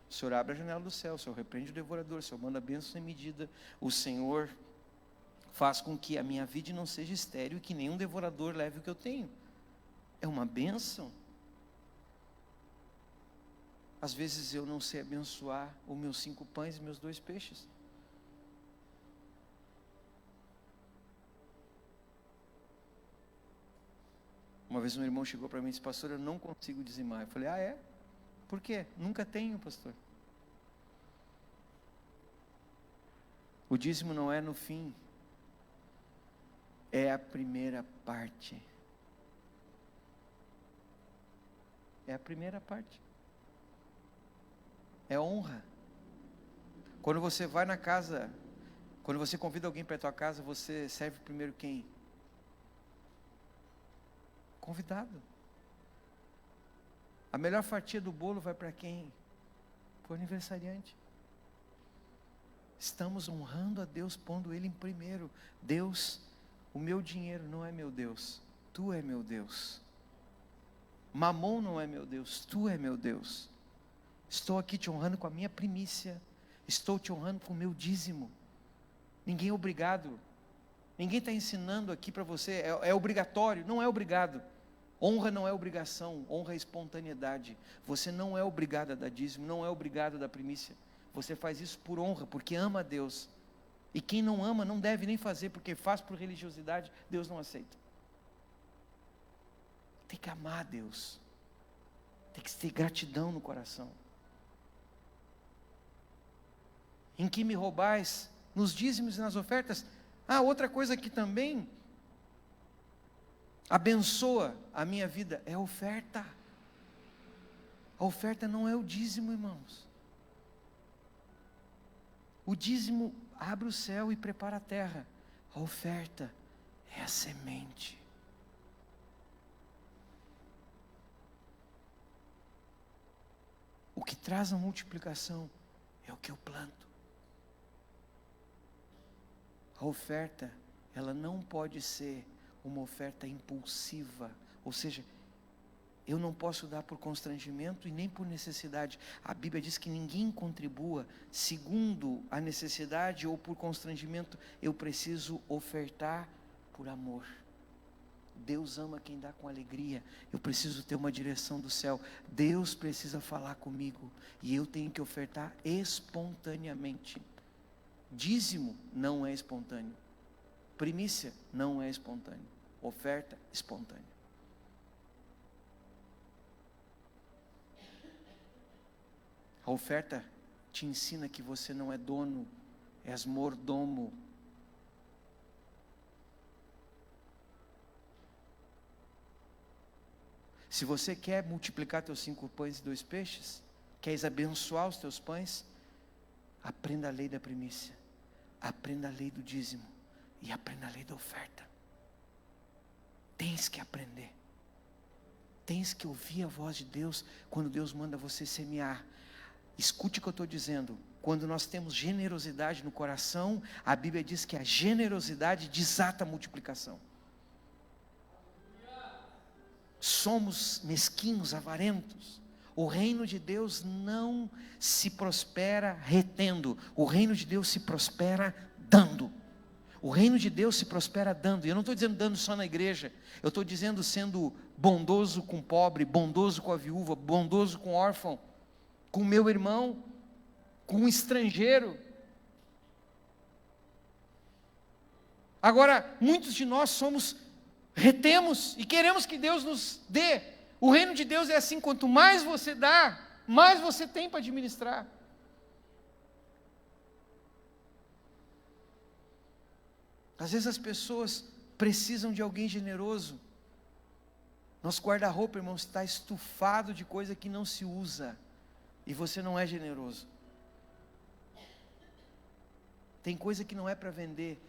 O Senhor abre a janela do céu, o Senhor repreende o devorador, o Senhor manda bênção sem medida, o Senhor faz com que a minha vida não seja estéril e que nenhum devorador leve o que eu tenho. É uma bênção. às vezes eu não sei abençoar os meus 5 pães e meus 2 peixes. Uma vez um irmão chegou para mim e disse: pastor, eu não consigo dizimar. Eu falei: ah, é? Por quê? Nunca tenho, pastor. O dízimo não é no fim, é a primeira parte. É a primeira parte. É honra. Quando você vai na casa, quando você convida alguém para a tua casa, você serve primeiro quem? Convidado. A melhor fatia do bolo vai para quem? Para o aniversariante. Estamos honrando a Deus, pondo Ele em primeiro. Deus, o meu dinheiro não é meu Deus, Tu é meu Deus. Mamon não é meu Deus, Tu é meu Deus. Estou aqui te honrando com a minha primícia, estou te honrando com o meu dízimo. Ninguém é obrigado, ninguém está ensinando aqui para você, é obrigatório, não é obrigado. Honra não é obrigação, honra é espontaneidade. Você não é obrigado a dar dízimo, não é obrigado a dar primícia. Você faz isso por honra, porque ama a Deus. E quem não ama não deve nem fazer, porque faz por religiosidade, Deus não aceita. Tem que amar a Deus. Tem que ter gratidão no coração. Em que me roubais? Nos dízimos e nas ofertas. Ah, outra coisa que também abençoa a minha vida é a oferta. A oferta não é o dízimo, irmãos. O dízimo abre o céu e prepara a terra. A oferta é a semente. O que traz a multiplicação é o que eu planto. A oferta, ela não pode ser uma oferta impulsiva, ou seja, eu não posso dar por constrangimento e nem por necessidade. A Bíblia diz que ninguém contribua segundo a necessidade ou por constrangimento. Eu preciso ofertar por amor. Deus ama quem dá com alegria. Eu preciso ter uma direção do céu. Deus precisa falar comigo e eu tenho que ofertar espontaneamente. Dízimo não é espontâneo. Primícia não é espontâneo. Oferta espontânea. A oferta te ensina que você não é dono, és mordomo. Se você quer multiplicar teus 5 pães e 2 peixes, queres abençoar os teus pães, aprenda a lei da primícia, aprenda a lei do dízimo e aprenda a lei da oferta. Tens que aprender. Tens que ouvir a voz de Deus quando Deus manda você semear. Escute o que eu estou dizendo. Quando nós temos generosidade no coração, a Bíblia diz que a generosidade desata a multiplicação. Somos mesquinhos, avarentos. O reino de Deus não se prospera retendo. O reino de Deus se prospera dando. O reino de Deus se prospera dando. E eu não estou dizendo dando só na igreja. Eu estou dizendo sendo bondoso com o pobre, bondoso com a viúva, bondoso com o órfão, com o meu irmão, com o estrangeiro. Agora, muitos de nós retemos e queremos que Deus nos dê. O reino de Deus é assim: quanto mais você dá, mais você tem para administrar. Às vezes as pessoas precisam de alguém generoso. Nosso guarda-roupa, irmãos, está estufado de coisa que não se usa. E você não é generoso. Tem coisa que não é para vender.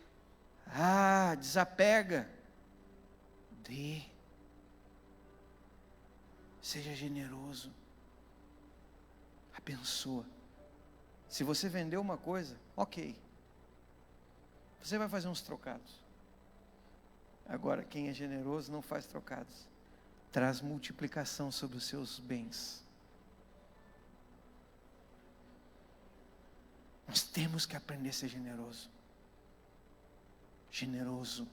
Ah, desapega. Dê. Seja generoso. Abençoa. Se você vendeu uma coisa, ok. Você vai fazer uns trocados. Agora, quem é generoso não faz trocados. Traz multiplicação sobre os seus bens. Nós temos que aprender a ser generoso. Generoso.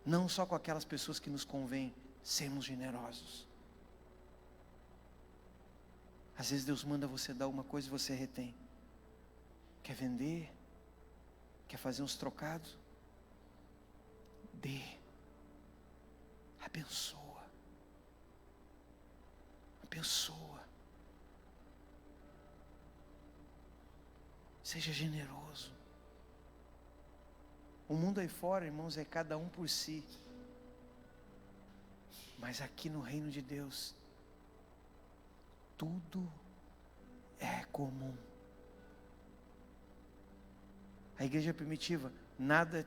Não só com aquelas pessoas que nos convém, sermos generosos. Às vezes Deus manda você dar uma coisa e você retém. Quer vender? Quer fazer uns trocados? Dê. Abençoa. Abençoa. Seja generoso. O mundo aí fora, irmãos, é cada um por si. Mas aqui no reino de Deus, tudo é comum. A igreja primitiva, nada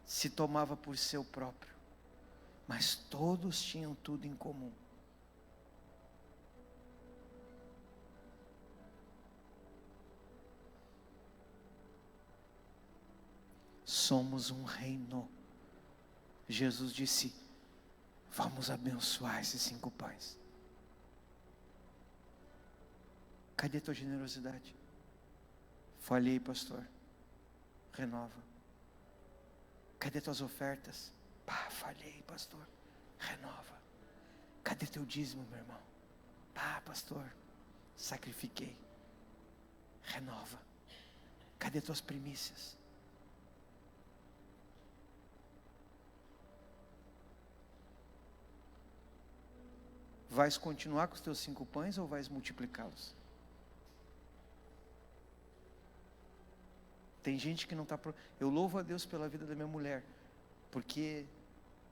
se tomava por seu próprio, mas todos tinham tudo em comum. Somos um reino. Jesus disse: vamos abençoar esses 5 pães. Cadê a tua generosidade? Falhei, pastor. Renova. Cadê tuas ofertas? Falhei, pastor. Renova. Cadê teu dízimo, meu irmão? Pastor, sacrifiquei. Renova. Cadê tuas primícias? Vais continuar com os teus 5 pães ou vais multiplicá-los? Tem gente que não está... Eu louvo a Deus pela vida da minha mulher, porque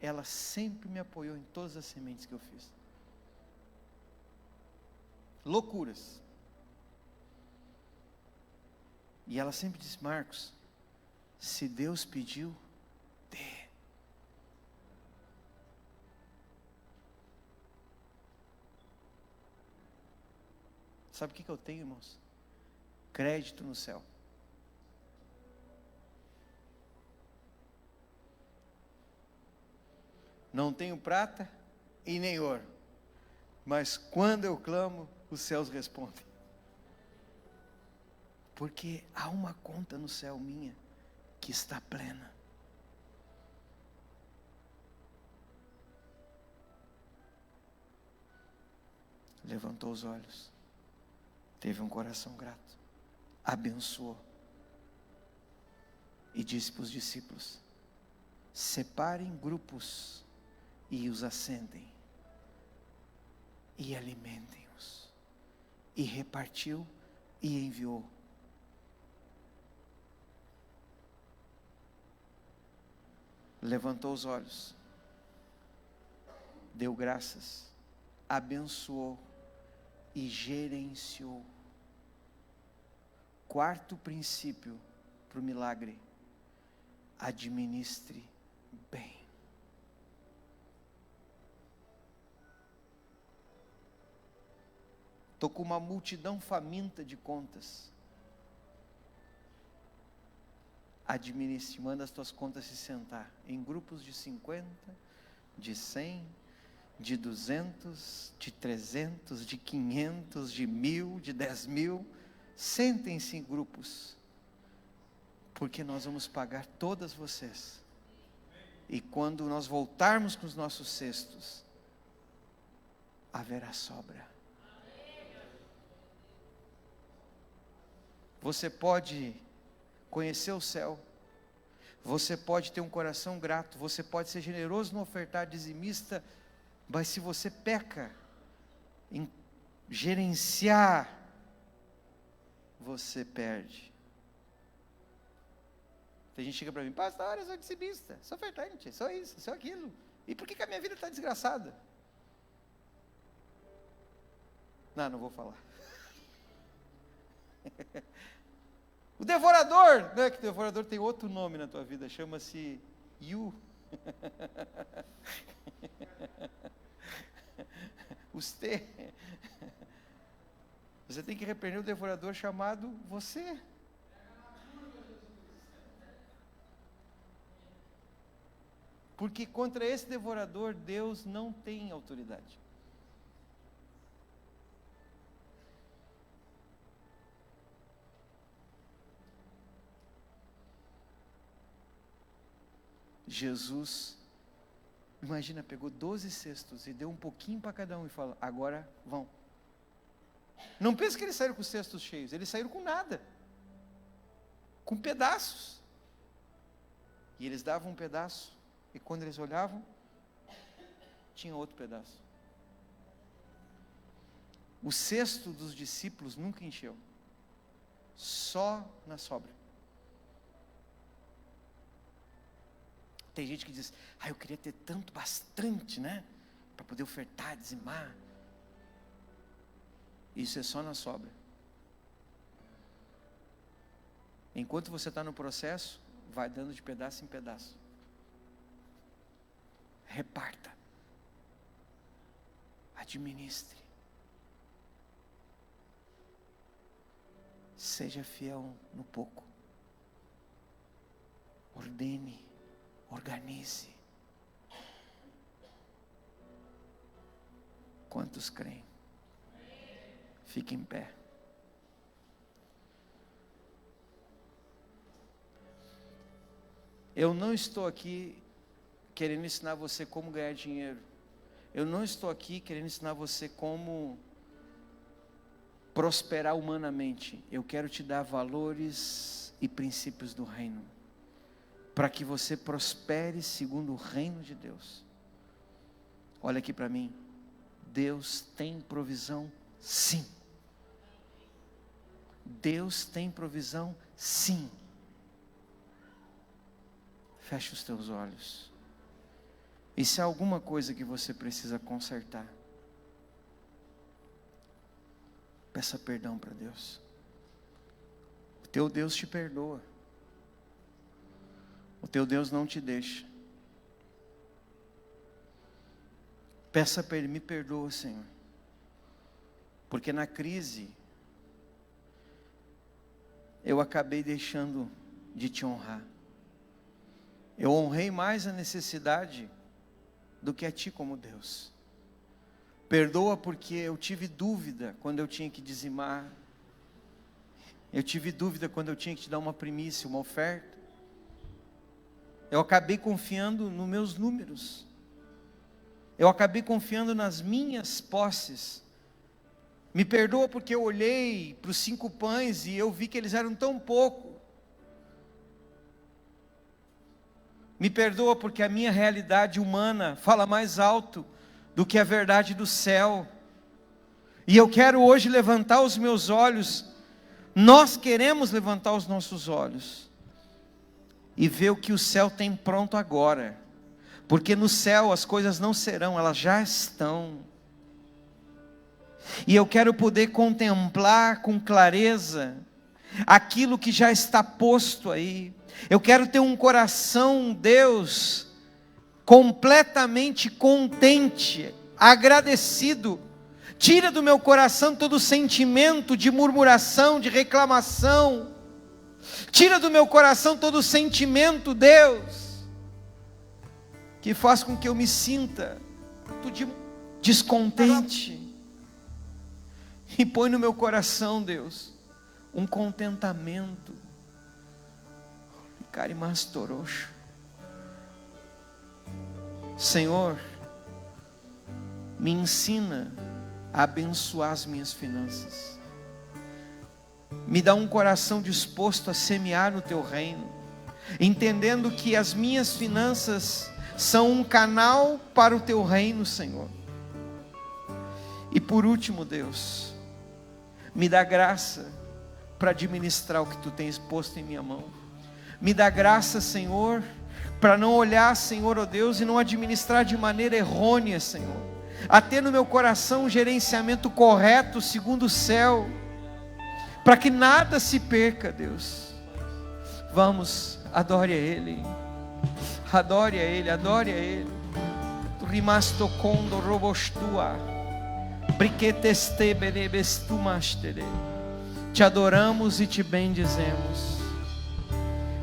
ela sempre me apoiou em todas as sementes que eu fiz. Loucuras. E ela sempre diz: Marcos, se Deus pediu, dê. Sabe o que eu tenho, irmãos? Crédito no céu. Não tenho prata e nem ouro, mas quando eu clamo, os céus respondem. Porque há uma conta no céu minha que está plena. Levantou os olhos, teve um coração grato, abençoou e disse para os discípulos: separem grupos e os assentem e alimentem-os. E repartiu e enviou. Levantou os olhos, deu graças, abençoou e gerenciou. 4º princípio para o milagre: administre bem. Estou com uma multidão faminta de contas. Administre, manda as tuas contas se sentar em grupos de 50, de 100, de 200, de 300, de 500, de 1000, de 10.000. Sentem-se em grupos, porque nós vamos pagar todas vocês. E quando nós voltarmos com os nossos cestos, haverá sobra. Você pode conhecer o céu, você pode ter um coração grato, você pode ser generoso no ofertar, dizimista, mas se você peca em gerenciar, você perde. Tem gente que chega para mim: pastor, eu sou dizimista, sou ofertante, sou isso, sou aquilo, e por que a minha vida está desgraçada? Não vou falar. O devorador, não é que o devorador tem outro nome na tua vida, chama-se você tem que repreender o devorador chamado você. Porque contra esse devorador Deus não tem autoridade. Jesus, imagina, pegou 12 cestos e deu um pouquinho para cada um e falou: agora vão. Não pense que eles saíram com os cestos cheios, eles saíram com nada, com pedaços. E eles davam um pedaço, e quando eles olhavam, tinha outro pedaço. O cesto dos discípulos nunca encheu, só na sobra. Tem gente que diz: eu queria ter tanto, bastante, né? Para poder ofertar, dizimar. Isso é só na sobra. Enquanto você está no processo, vai dando de pedaço em pedaço. Reparta. Administre. Seja fiel no pouco. Ordene. Organize. Quantos creem? Fique em pé. Eu não estou aqui querendo ensinar você como ganhar dinheiro. Eu não estou aqui querendo ensinar você como prosperar humanamente. Eu quero te dar valores e princípios do reino, para que você prospere segundo o reino de Deus. Olha aqui para mim. Deus tem provisão, sim. Deus tem provisão, sim. Feche os teus olhos. E se há alguma coisa que você precisa consertar, peça perdão para Deus. O teu Deus te perdoa. O teu Deus não te deixa. Peça para Ele: me perdoa, Senhor. Porque na crise, eu acabei deixando de te honrar. Eu honrei mais a necessidade do que a Ti como Deus. Perdoa porque eu tive dúvida quando eu tinha que dizimar. Eu tive dúvida quando eu tinha que te dar uma primícia, uma oferta. Eu acabei confiando nos meus números. Eu acabei confiando nas minhas posses. Me perdoa porque eu olhei para os 5 pães e eu vi que eles eram tão pouco. Me perdoa porque a minha realidade humana fala mais alto do que a verdade do céu. E eu quero hoje levantar os meus olhos. Nós queremos levantar os nossos olhos e ver o que o céu tem pronto agora. Porque no céu as coisas não serão, elas já estão. E eu quero poder contemplar com clareza aquilo que já está posto aí. Eu quero ter um coração, Deus, completamente contente, agradecido. Tira do meu coração todo sentimento de murmuração, de reclamação. Tira do meu coração todo sentimento, Deus, que faz com que eu me sinta descontente. E põe no meu coração, Deus, um contentamento. Carimastorosho. Senhor, me ensina a abençoar as minhas finanças. Me dá um coração disposto a semear no Teu reino, entendendo que as minhas finanças são um canal para o Teu reino, Senhor. E por último, Deus, me dá graça para administrar o que Tu tens posto em minha mão. Me dá graça, Senhor, para não olhar, Senhor, ó Deus, e não administrar de maneira errônea, Senhor. A ter no meu coração um gerenciamento correto, segundo o céu, para que nada se perca, Deus. Vamos, adore a Ele. Adore a Ele, adore a Ele. Tu rimasto condo robostua. Briqueteste benebestumastere. Te adoramos e te bendizemos.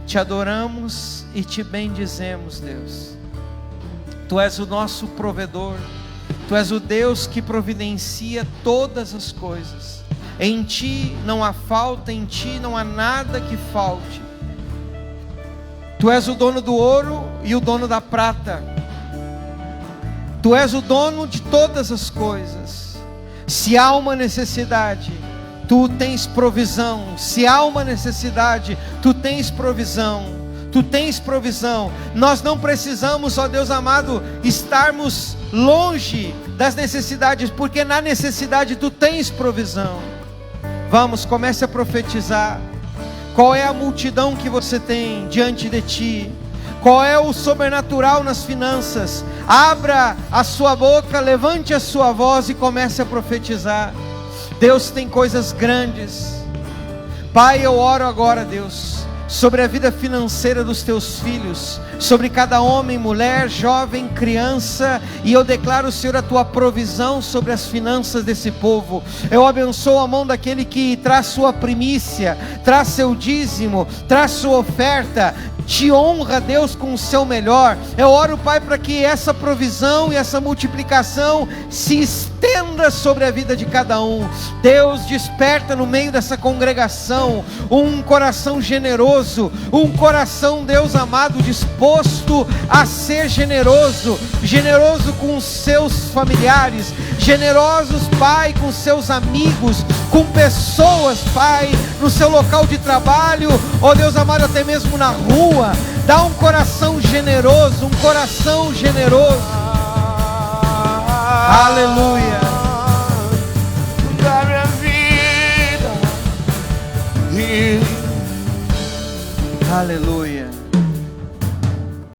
Te adoramos e te bendizemos, Deus. Tu és o nosso provedor. Tu és o Deus que providencia todas as coisas. Em Ti não há falta, em Ti não há nada que falte. Tu és o dono do ouro e o dono da prata. Tu és o dono de todas as coisas. Se há uma necessidade, Tu tens provisão. Se há uma necessidade, Tu tens provisão. Tu tens provisão. Nós não precisamos, ó Deus amado, estarmos longe das necessidades, porque na necessidade Tu tens provisão. Vamos, comece a profetizar. Qual é a multidão que você tem diante de ti? Qual é o sobrenatural nas finanças? Abra a sua boca, levante a sua voz e comece a profetizar. Deus tem coisas grandes. Pai, eu oro agora, Deus, sobre a vida financeira dos teus filhos, sobre cada homem, mulher, jovem, criança, e eu declaro, Senhor, a tua provisão sobre as finanças desse povo. Eu abençoo a mão daquele que traz sua primícia, traz seu dízimo, traz sua oferta, te honra, Deus, com o seu melhor. Eu oro, Pai, para que essa provisão e essa multiplicação se estenda sobre a vida de cada um. Deus, desperta no meio dessa congregação um coração generoso, um coração, Deus amado, disposto a ser generoso, generoso com os seus familiares, generosos, Pai, com seus amigos, com pessoas, Pai, no seu local de trabalho, ó Deus amado, até mesmo na rua. Dá um coração generoso, um coração generoso. Aleluia. Da minha vida. Aleluia.